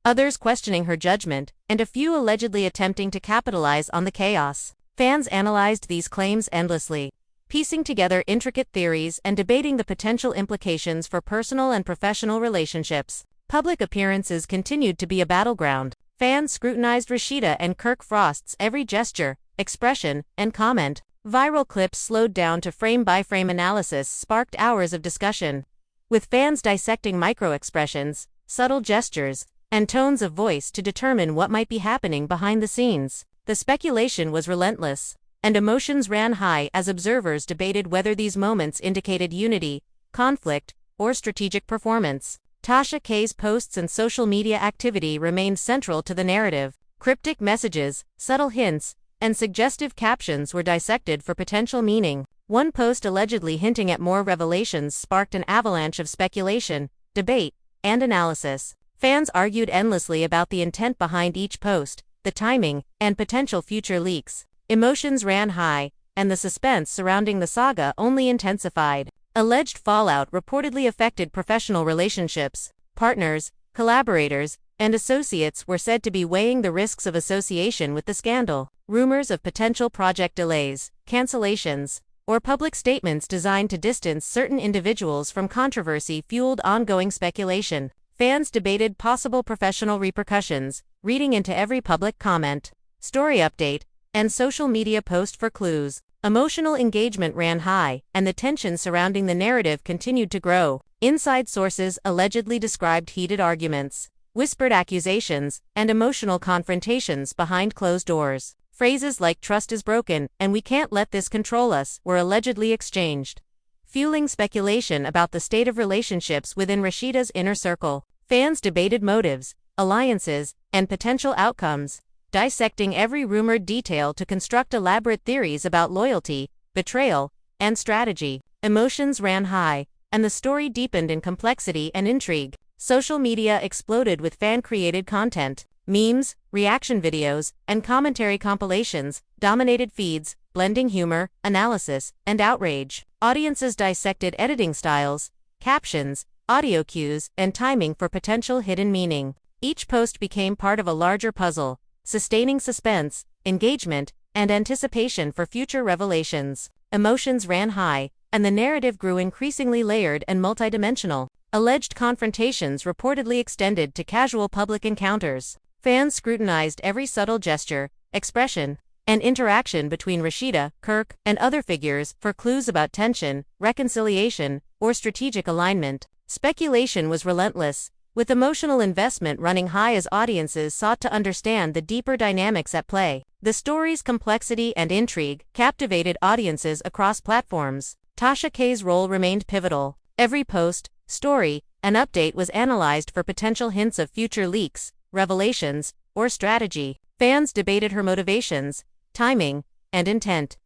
others questioning her judgment, and a few allegedly attempting to capitalize on the chaos. Fans analyzed these claims endlessly, piecing together intricate theories and debating the potential implications for personal and professional relationships. Public appearances continued to be a battleground. Fans scrutinized Rashida and Kirk Frost's every gesture, expression, and comment. Viral clips slowed down to frame-by-frame analysis sparked hours of discussion, with fans dissecting micro-expressions, subtle gestures, and tones of voice to determine what might be happening behind the scenes. The speculation was relentless, and emotions ran high as observers debated whether these moments indicated unity, conflict, or strategic performance. Tasha K's posts and social media activity remained central to the narrative. Cryptic messages, subtle hints, and suggestive captions were dissected for potential meaning. One post allegedly hinting at more revelations sparked an avalanche of speculation, debate, and analysis. Fans argued endlessly about the intent behind each post, the timing, and potential future leaks. Emotions ran high, and the suspense surrounding the saga only intensified. Alleged fallout reportedly affected professional relationships. Partners, collaborators, and associates were said to be weighing the risks of association with the scandal. Rumors of potential project delays, cancellations, or public statements designed to distance certain individuals from controversy fueled ongoing speculation. Fans debated possible professional repercussions, reading into every public comment, story update, and social media post for clues. Emotional engagement ran high, and the tension surrounding the narrative continued to grow. Inside sources allegedly described heated arguments, whispered accusations, and emotional confrontations behind closed doors. Phrases like "trust is broken" and "we can't let this control us" were allegedly exchanged, fueling speculation about the state of relationships within Rashida's inner circle. Fans debated motives, alliances, and potential outcomes, dissecting every rumored detail to construct elaborate theories about loyalty, betrayal, and strategy. Emotions ran high, and the story deepened in complexity and intrigue. Social media exploded with fan-created content. Memes, reaction videos, and commentary compilations dominated feeds, blending humor, analysis, and outrage. Audiences dissected editing styles, captions, audio cues, and timing for potential hidden meaning. Each post became part of a larger puzzle, sustaining suspense, engagement, and anticipation for future revelations. Emotions ran high, and the narrative grew increasingly layered and multidimensional. Alleged confrontations reportedly extended to casual public encounters. Fans scrutinized every subtle gesture, expression, and interaction between Rashida, Kirk, and other figures for clues about tension, reconciliation, or strategic alignment. Speculation was relentless, with emotional investment running high as audiences sought to understand the deeper dynamics at play. The story's complexity and intrigue captivated audiences across platforms. Tasha K's role remained pivotal. Every post, story, and update was analyzed for potential hints of future leaks, revelations, or strategy. Fans debated her motivations, timing, and intent,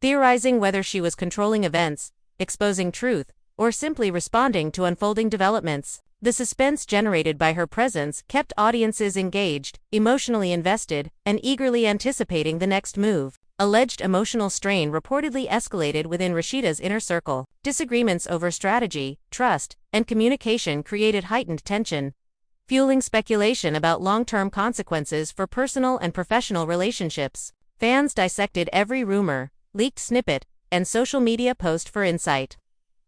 theorizing whether she was controlling events, exposing truth, or simply responding to unfolding developments. The suspense generated by her presence kept audiences engaged, emotionally invested, and eagerly anticipating the next move. Alleged emotional strain reportedly escalated within Rashida's inner circle. Disagreements over strategy, trust, and communication created heightened tension, fueling speculation about long-term consequences for personal and professional relationships. Fans dissected every rumor, leaked snippet, and social media post for insight,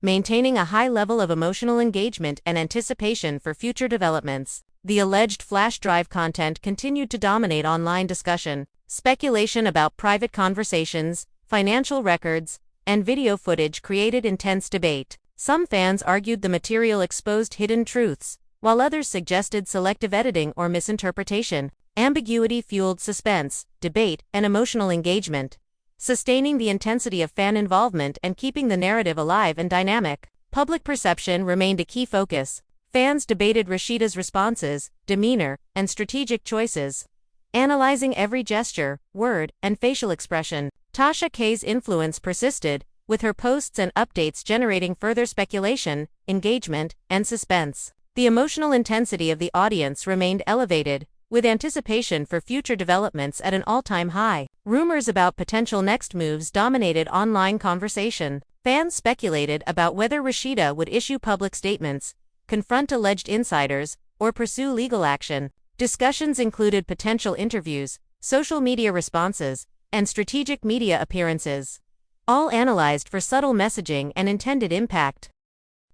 maintaining a high level of emotional engagement and anticipation for future developments. The alleged flash drive content continued to dominate online discussion. Speculation about private conversations, financial records, and video footage created intense debate. Some fans argued the material exposed hidden truths, while others suggested selective editing or misinterpretation. Ambiguity fueled suspense, debate, and emotional engagement, sustaining the intensity of fan involvement and keeping the narrative alive and dynamic. Public perception remained a key focus. Fans debated Rashida's responses, demeanor, and strategic choices, analyzing every gesture, word, and facial expression. Tasha K's influence persisted, with her posts and updates generating further speculation, engagement, and suspense. The emotional intensity of the audience remained elevated, with anticipation for future developments at an all-time high. Rumors about potential next moves dominated online conversation. Fans speculated about whether Rashida would issue public statements, confront alleged insiders, or pursue legal action. Discussions included potential interviews, social media responses, and strategic media appearances, all analyzed for subtle messaging and intended impact.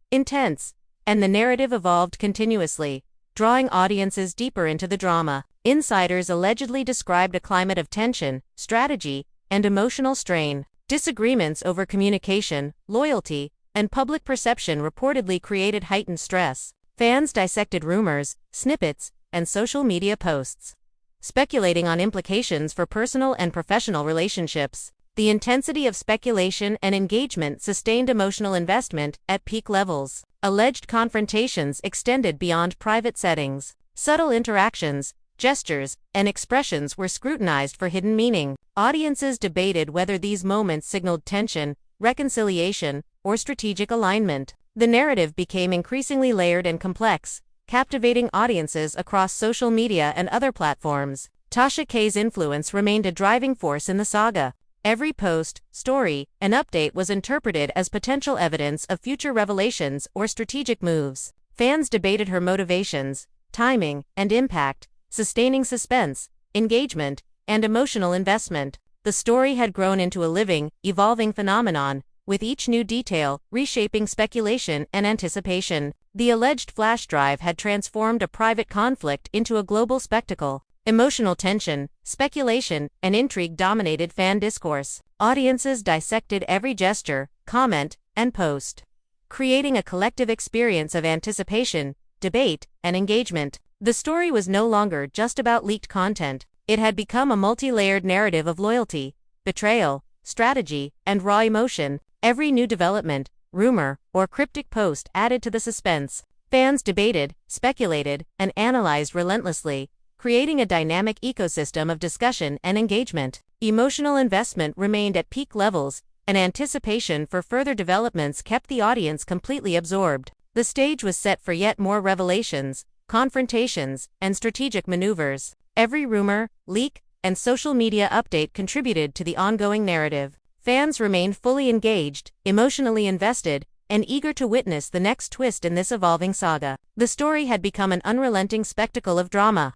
Intense, and the narrative evolved continuously, drawing audiences deeper into the drama. Insiders allegedly described a climate of tension, strategy, and emotional strain. Disagreements over communication, loyalty, and public perception reportedly created heightened stress. Fans dissected rumors, snippets, and social media posts, speculating on implications for personal and professional relationships. The intensity of speculation and engagement sustained emotional investment at peak levels. Alleged confrontations extended beyond private settings. Subtle interactions, gestures, and expressions were scrutinized for hidden meaning. Audiences debated whether these moments signaled tension, reconciliation, or strategic alignment. The narrative became increasingly layered and complex, captivating audiences across social media and other platforms. Tasha K's influence remained a driving force in the saga. Every post, story, and update was interpreted as potential evidence of future revelations or strategic moves. Fans debated her motivations, timing, and impact, sustaining suspense, engagement, and emotional investment. The story had grown into a living, evolving phenomenon, with each new detail reshaping speculation and anticipation. The alleged flash drive had transformed a private conflict into a global spectacle. Emotional tension, speculation, and intrigue dominated fan discourse. Audiences dissected every gesture, comment, and post, creating a collective experience of anticipation, debate, and engagement. The story was no longer just about leaked content. It had become a multi-layered narrative of loyalty, betrayal, strategy, and raw emotion. Every new development, rumor, or cryptic post added to the suspense. Fans debated, speculated, and analyzed relentlessly, creating a dynamic ecosystem of discussion and engagement. Emotional investment remained at peak levels, and anticipation for further developments kept the audience completely absorbed. The stage was set for yet more revelations, confrontations, and strategic maneuvers. Every rumor, leak, and social media update contributed to the ongoing narrative. Fans remained fully engaged, emotionally invested, and eager to witness the next twist in this evolving saga. The story had become an unrelenting spectacle of drama,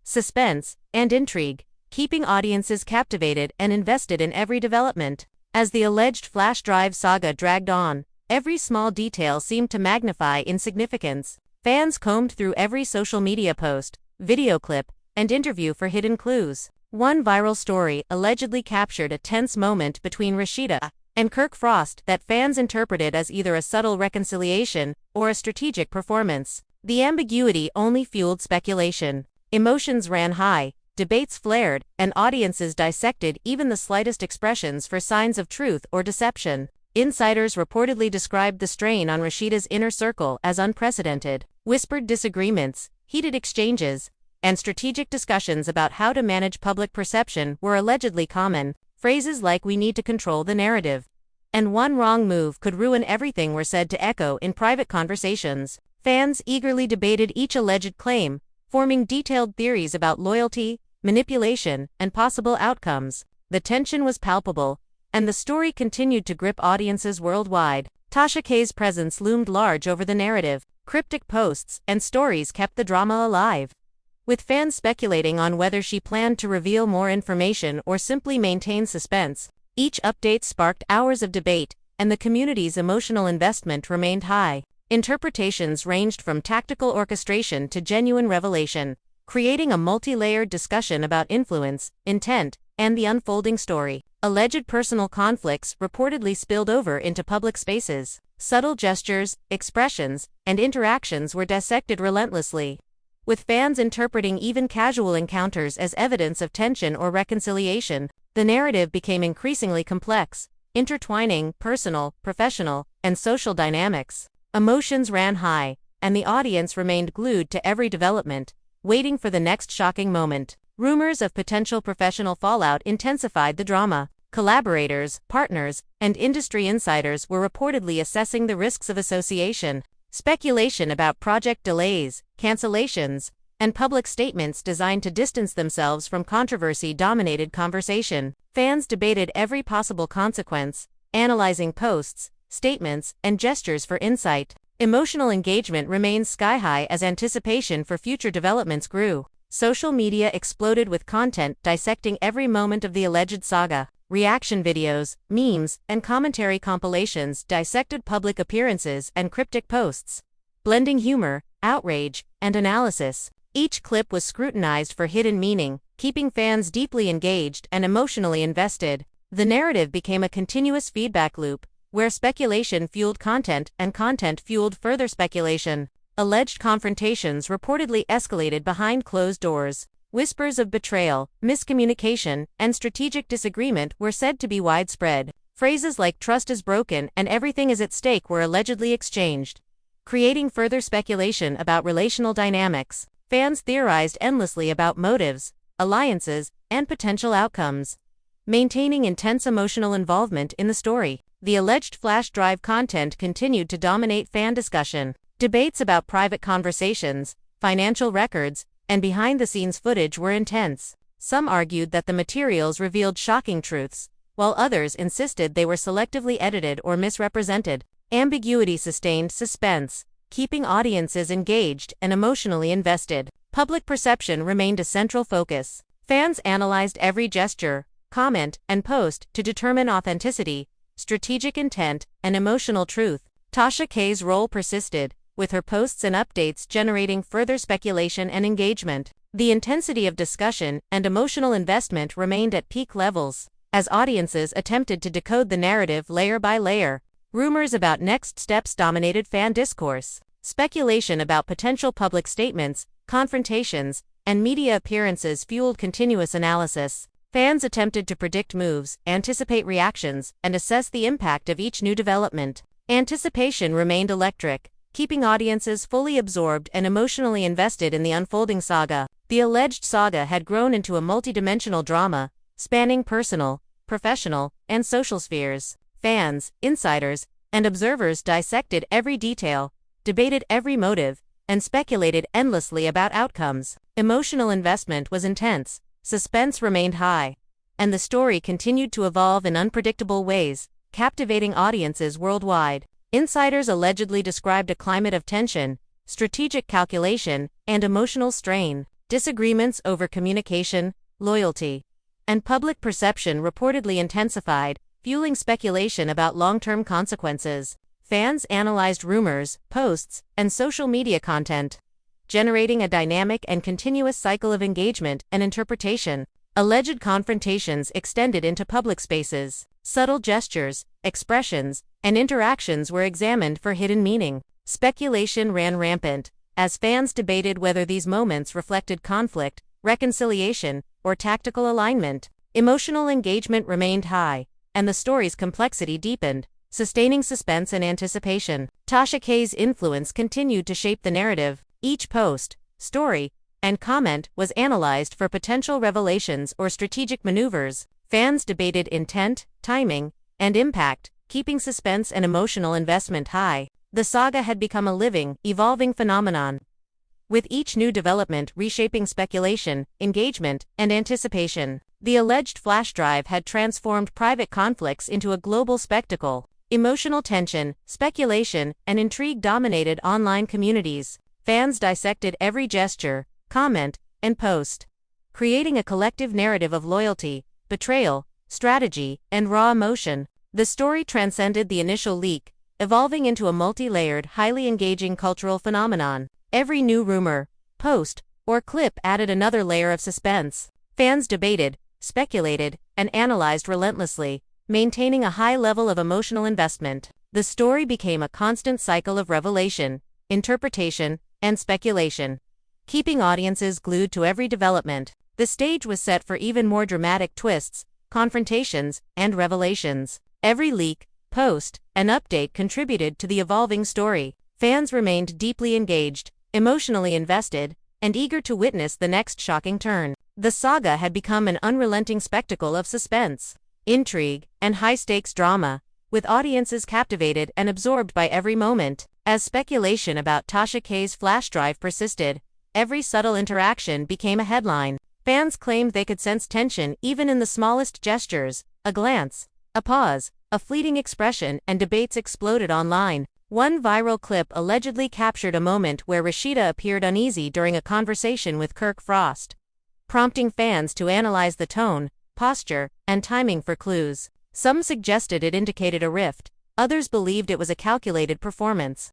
suspense, and intrigue, keeping audiences captivated and invested in every development. As the alleged flash drive saga dragged on, every small detail seemed to magnify in significance. Fans combed through every social media post, video clip, and interview for hidden clues. One viral story allegedly captured a tense moment between Rashida and Kirk Frost that fans interpreted as either a subtle reconciliation or a strategic performance. The ambiguity only fueled speculation. Emotions ran high, debates flared, and audiences dissected even the slightest expressions for signs of truth or deception. Insiders reportedly described the strain on Rashida's inner circle as unprecedented. Whispered disagreements, heated exchanges, and strategic discussions about how to manage public perception were allegedly common. Phrases like "we need to control the narrative" and "one wrong move could ruin everything" were said to echo in private conversations. Fans eagerly debated each alleged claim, forming detailed theories about loyalty, manipulation, and possible outcomes. The tension was palpable, and the story continued to grip audiences worldwide. Tasha K's presence loomed large over the narrative. Cryptic posts and stories kept the drama alive, with fans speculating on whether she planned to reveal more information or simply maintain suspense. Each update sparked hours of debate, and the community's emotional investment remained high. Interpretations ranged from tactical orchestration to genuine revelation, creating a multi-layered discussion about influence, intent, and the unfolding story. Alleged personal conflicts reportedly spilled over into public spaces. Subtle gestures, expressions, and interactions were dissected relentlessly, with fans interpreting even casual encounters as evidence of tension or reconciliation. The narrative became increasingly complex, intertwining personal, professional, and social dynamics. Emotions ran high, and the audience remained glued to every development, waiting for the next shocking moment. Rumors of potential professional fallout intensified the drama. Collaborators, partners, and industry insiders were reportedly assessing the risks of association. Speculation about project delays, cancellations, and public statements designed to distance themselves from controversy dominated conversation. Fans debated every possible consequence, analyzing posts, statements, and gestures for insight. Emotional engagement remained sky-high as anticipation for future developments grew. Social media exploded with content dissecting every moment of the alleged saga. Reaction videos, memes, and commentary compilations dissected public appearances and cryptic posts, blending humor, outrage, and analysis. Each clip was scrutinized for hidden meaning, keeping fans deeply engaged and emotionally invested. The narrative became a continuous feedback loop, where speculation fueled content and content fueled further speculation. Alleged confrontations reportedly escalated behind closed doors. Whispers of betrayal, miscommunication, and strategic disagreement were said to be widespread. Phrases like "trust is broken" and "everything is at stake" were allegedly exchanged, creating further speculation about relational dynamics. Fans theorized endlessly about motives, alliances, and potential outcomes, maintaining intense emotional involvement in the story. The alleged flash drive content continued to dominate fan discussion. Debates about private conversations, financial records, and behind-the-scenes footage were intense. Some argued that the materials revealed shocking truths, while others insisted they were selectively edited or misrepresented. Ambiguity sustained suspense, keeping audiences engaged and emotionally invested. Public perception remained a central focus. Fans analyzed every gesture, comment, and post to determine authenticity, strategic intent, and emotional truth. Tasha K's role persisted, with her posts and updates generating further speculation and engagement. The intensity of discussion and emotional investment remained at peak levels, as audiences attempted to decode the narrative layer by layer. Rumors about next steps dominated fan discourse. Speculation about potential public statements confrontations, and media appearances fueled continuous analysis. Fans attempted to predict moves, anticipate reactions, and assess the impact of each new development. Anticipation remained electric, keeping audiences fully absorbed and emotionally invested in the unfolding saga. The alleged saga had grown into a multidimensional drama, spanning personal, professional, and social spheres. Fans, insiders, and observers dissected every detail, debated every motive, and speculated endlessly about outcomes. Emotional investment was intense, suspense remained high, and the story continued to evolve in unpredictable ways, captivating audiences worldwide. Insiders allegedly described a climate of tension, strategic calculation, and emotional strain. Disagreements over communication, loyalty, and public perception reportedly intensified, fueling speculation about long-term consequences. Fans analyzed rumors, posts, and social media content, generating a dynamic and continuous cycle of engagement and interpretation. Alleged confrontations extended into public spaces. Subtle gestures, expressions, and interactions were examined for hidden meaning. Speculation ran rampant, as fans debated whether these moments reflected conflict, reconciliation, or tactical alignment. Emotional engagement remained high, and the story's complexity deepened, sustaining suspense and anticipation. Tasha K's influence continued to shape the narrative. Each post, story, and comment was analyzed for potential revelations or strategic maneuvers. Fans debated intent, timing, and impact, keeping suspense and emotional investment high. The saga had become a living, evolving phenomenon, with each new development reshaping speculation, engagement, and anticipation. The alleged flash drive had transformed private conflicts into a global spectacle. Emotional tension, speculation, and intrigue dominated online communities. Fans dissected every gesture, comment, and post, creating a collective narrative of loyalty, betrayal, strategy, and raw emotion. The story transcended the initial leak, evolving into a multi-layered, highly engaging cultural phenomenon. Every new rumor, post, or clip added another layer of suspense. Fans debated, speculated, and analyzed relentlessly, maintaining a high level of emotional investment. The story became a constant cycle of revelation, interpretation, and speculation, keeping audiences glued to every development. The stage was set for even more dramatic twists, confrontations, and revelations. Every leak, post, and update contributed to the evolving story. Fans remained deeply engaged, emotionally invested, and eager to witness the next shocking turn. The saga had become an unrelenting spectacle of suspense, intrigue, and high-stakes drama, with audiences captivated and absorbed by every moment. As speculation about Tasha K's flash drive persisted, every subtle interaction became a headline. Fans claimed they could sense tension even in the smallest gestures, a glance, a pause, a fleeting expression, and debates exploded online. One viral clip allegedly captured a moment where Rashida appeared uneasy during a conversation with Kirk Frost, prompting fans to analyze the tone, posture, and timing for clues. Some suggested it indicated a rift, others believed it was a calculated performance.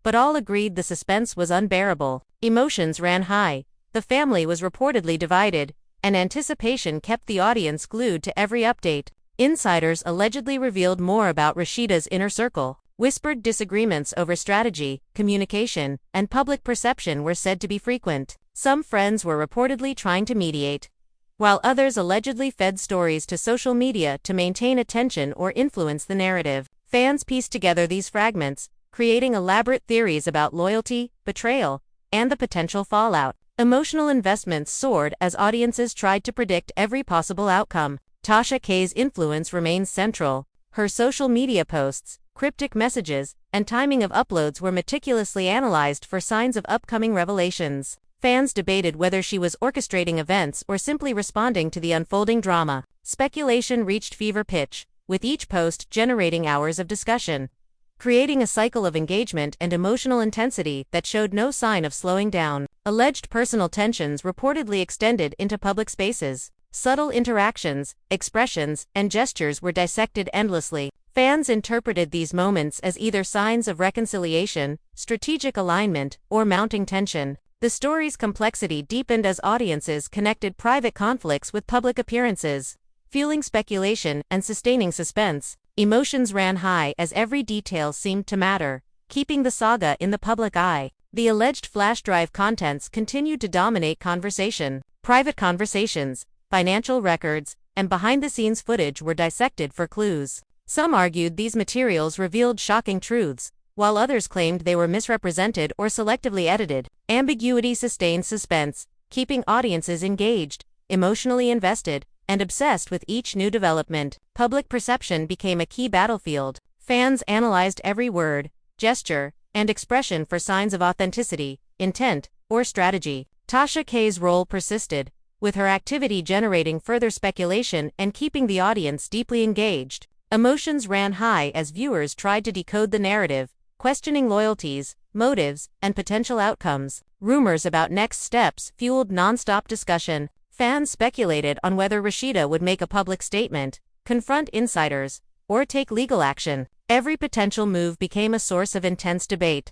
But all agreed the suspense was unbearable. Emotions ran high, the family was reportedly divided, and anticipation kept the audience glued to every update. Insiders allegedly revealed more about Rashida's inner circle. Whispered disagreements over strategy, communication, and public perception were said to be frequent. Some friends were reportedly trying to mediate, while others allegedly fed stories to social media to maintain attention or influence the narrative. Fans pieced together these fragments, creating elaborate theories about loyalty, betrayal, and the potential fallout. Emotional investments soared as audiences tried to predict every possible outcome. Tasha K's influence remains central. Her social media posts, cryptic messages, and timing of uploads were meticulously analyzed for signs of upcoming revelations. Fans debated whether she was orchestrating events or simply responding to the unfolding drama. Speculation reached fever pitch, with each post generating hours of discussion, creating a cycle of engagement and emotional intensity that showed no sign of slowing down. Alleged personal tensions reportedly extended into public spaces. Subtle interactions, expressions, and gestures were dissected endlessly. Fans interpreted these moments as either signs of reconciliation, strategic alignment, or mounting tension. The story's complexity deepened as audiences connected private conflicts with public appearances, fueling speculation and sustaining suspense. Emotions ran high as every detail seemed to matter, keeping the saga in the public eye. The alleged flash drive contents continued to dominate conversation. Private conversations, financial records, and behind-the-scenes footage were dissected for clues. Some argued these materials revealed shocking truths, while others claimed they were misrepresented or selectively edited. Ambiguity sustained suspense, keeping audiences engaged, emotionally invested, and obsessed with each new development. Public perception became a key battlefield. Fans analyzed every word, gesture, and expression for signs of authenticity, intent, or strategy. Tasha K's role persisted, with her activity generating further speculation and keeping the audience deeply engaged. Emotions ran high as viewers tried to decode the narrative, questioning loyalties, motives, and potential outcomes. Rumors about next steps fueled non-stop discussion. Fans speculated on whether Rashida would make a public statement, confront insiders, or take legal action. Every potential move became a source of intense debate,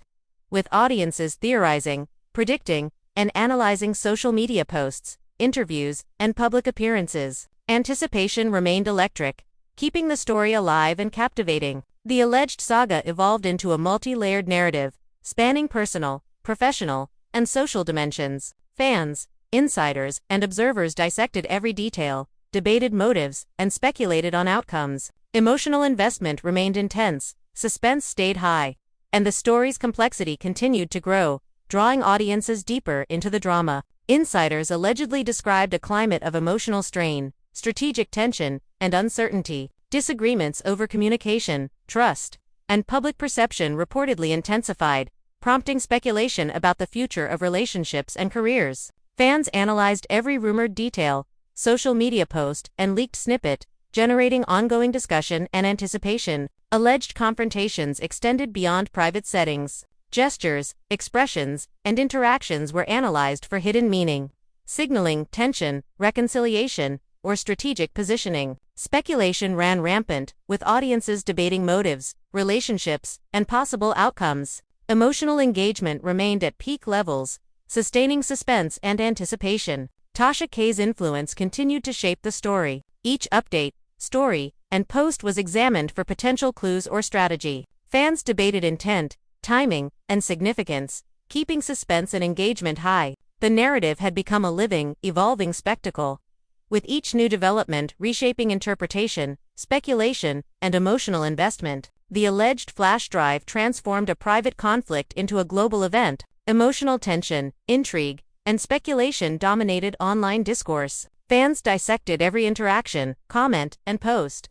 with audiences theorizing, predicting, and analyzing social media posts, interviews, and public appearances. Anticipation remained electric, keeping the story alive and captivating. The alleged saga evolved into a multi-layered narrative, spanning personal, professional, and social dimensions. Fans, insiders, and observers dissected every detail, debated motives, and speculated on outcomes. Emotional investment remained intense, suspense stayed high, and the story's complexity continued to grow, drawing audiences deeper into the drama. Insiders allegedly described a climate of emotional strain, strategic tension, and uncertainty. Disagreements over communication, trust, and public perception reportedly intensified, prompting speculation about the future of relationships and careers. Fans analyzed every rumored detail, social media post, and leaked snippet, generating ongoing discussion and anticipation. Alleged confrontations extended beyond private settings. Gestures, expressions, and interactions were analyzed for hidden meaning, signaling tension, reconciliation, or strategic positioning. Speculation ran rampant, with audiences debating motives, relationships, and possible outcomes. Emotional engagement remained at peak levels, sustaining suspense and anticipation. Tasha K's influence continued to shape the story. Each update, story, and post was examined for potential clues or strategy. Fans debated intent, timing, and significance, keeping suspense and engagement high. The narrative had become a living, evolving spectacle, with each new development reshaping interpretation, speculation, and emotional investment. The alleged flash drive transformed a private conflict into a global event. Emotional tension, intrigue, and speculation dominated online discourse. Fans dissected every interaction, comment, and post,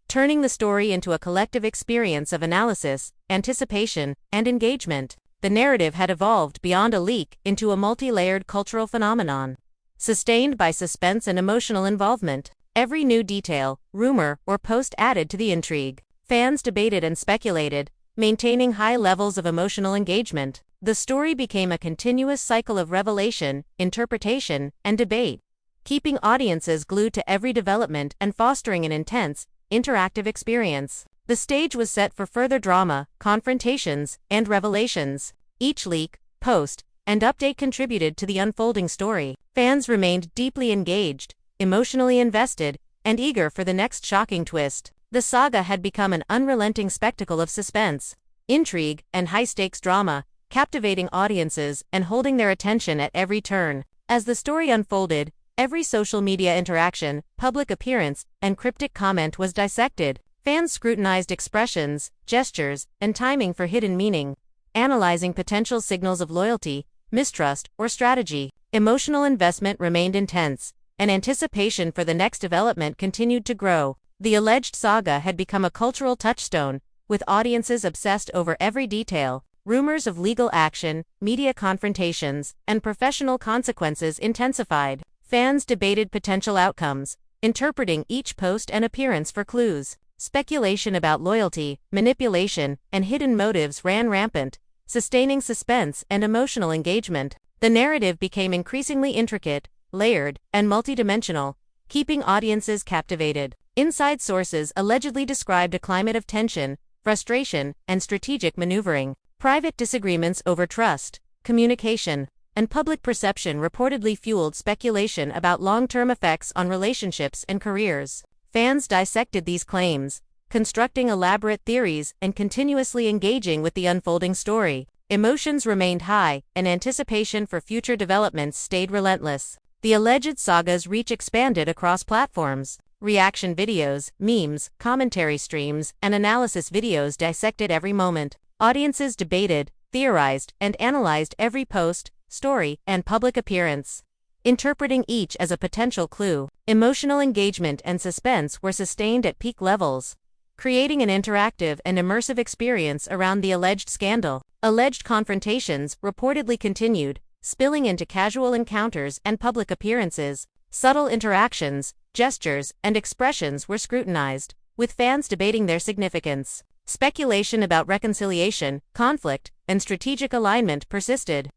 turning the story into a collective experience of analysis, anticipation, and engagement. The narrative had evolved beyond a leak into a multi-layered cultural phenomenon, sustained by suspense and emotional involvement. Every new detail, rumor, or post added to the intrigue. Fans debated and speculated, maintaining high levels of emotional engagement. The story became a continuous cycle of revelation, interpretation, and debate, keeping audiences glued to every development and fostering an intense, interactive experience. The stage was set for further drama, confrontations, and revelations. Each leak, post, and update contributed to the unfolding story. Fans remained deeply engaged, emotionally invested, and eager for the next shocking twist. The saga had become an unrelenting spectacle of suspense, intrigue, and high-stakes drama, captivating audiences and holding their attention at every turn. As the story unfolded, every social media interaction, public appearance, and cryptic comment was dissected. Fans scrutinized expressions, gestures, and timing for hidden meaning, analyzing potential signals of loyalty, mistrust, or strategy. Emotional investment remained intense, and anticipation for the next development continued to grow. The alleged saga had become a cultural touchstone, with audiences obsessed over every detail. Rumors of legal action, media confrontations, and professional consequences intensified. Fans debated potential outcomes, interpreting each post and appearance for clues. Speculation about loyalty, manipulation, and hidden motives ran rampant, sustaining suspense and emotional engagement. The narrative became increasingly intricate, layered, and multidimensional, keeping audiences captivated. Inside sources allegedly described a climate of tension, frustration, and strategic maneuvering. Private disagreements over trust, communication, and public perception reportedly fueled speculation about long-term effects on relationships and careers. Fans dissected these claims, constructing elaborate theories and continuously engaging with the unfolding story. Emotions remained high, and anticipation for future developments stayed relentless. The alleged saga's reach expanded across platforms. Reaction videos, memes, commentary streams, and analysis videos dissected every moment. Audiences debated, theorized, and analyzed every post, story, and public appearance, interpreting each as a potential clue. Emotional engagement and suspense were sustained at peak levels, creating an interactive and immersive experience around the alleged scandal. Alleged confrontations reportedly continued, spilling into casual encounters and public appearances. Subtle interactions, gestures, and expressions were scrutinized, with fans debating their significance. Speculation about reconciliation, conflict, and strategic alignment persisted,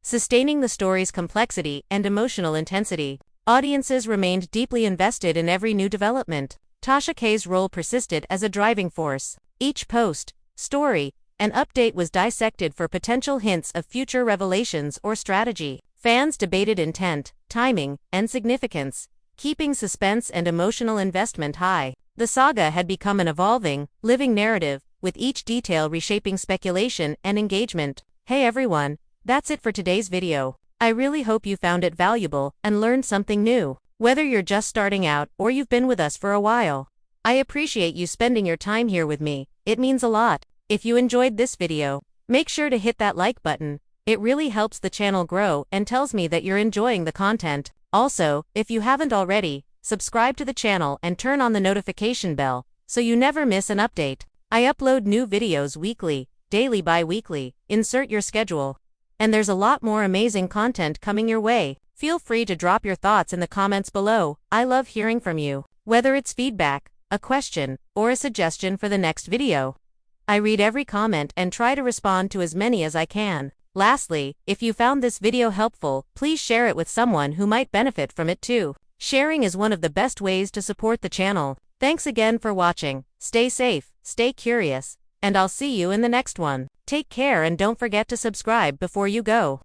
sustaining the story's complexity and emotional intensity. Audiences remained deeply invested in every new development. Tasha K's role persisted as a driving force. Each post, story, and update was dissected for potential hints of future revelations or strategy. Fans debated intent, timing, and significance, keeping suspense and emotional investment high. The saga had become an evolving, living narrative, with each detail reshaping speculation and engagement. Hey everyone, that's it for today's video. I really hope you found it valuable and learned something new. Whether you're just starting out or you've been with us for a while, I appreciate you spending your time here with me. It means a lot. If you enjoyed this video, make sure to hit that like button. It really helps the channel grow and tells me that you're enjoying the content. Also, if you haven't already, subscribe to the channel and turn on the notification bell so you never miss an update. I upload new videos weekly, daily, bi-weekly. Insert your schedule. And there's a lot more amazing content coming your way. Feel free to drop your thoughts in the comments below. I love hearing from you. Whether it's feedback, a question, or a suggestion for the next video, I read every comment and try to respond to as many as I can. Lastly, if you found this video helpful, please share it with someone who might benefit from it too. Sharing is one of the best ways to support the channel. Thanks again for watching. Stay safe, stay curious, and I'll see you in the next one. Take care and don't forget to subscribe before you go.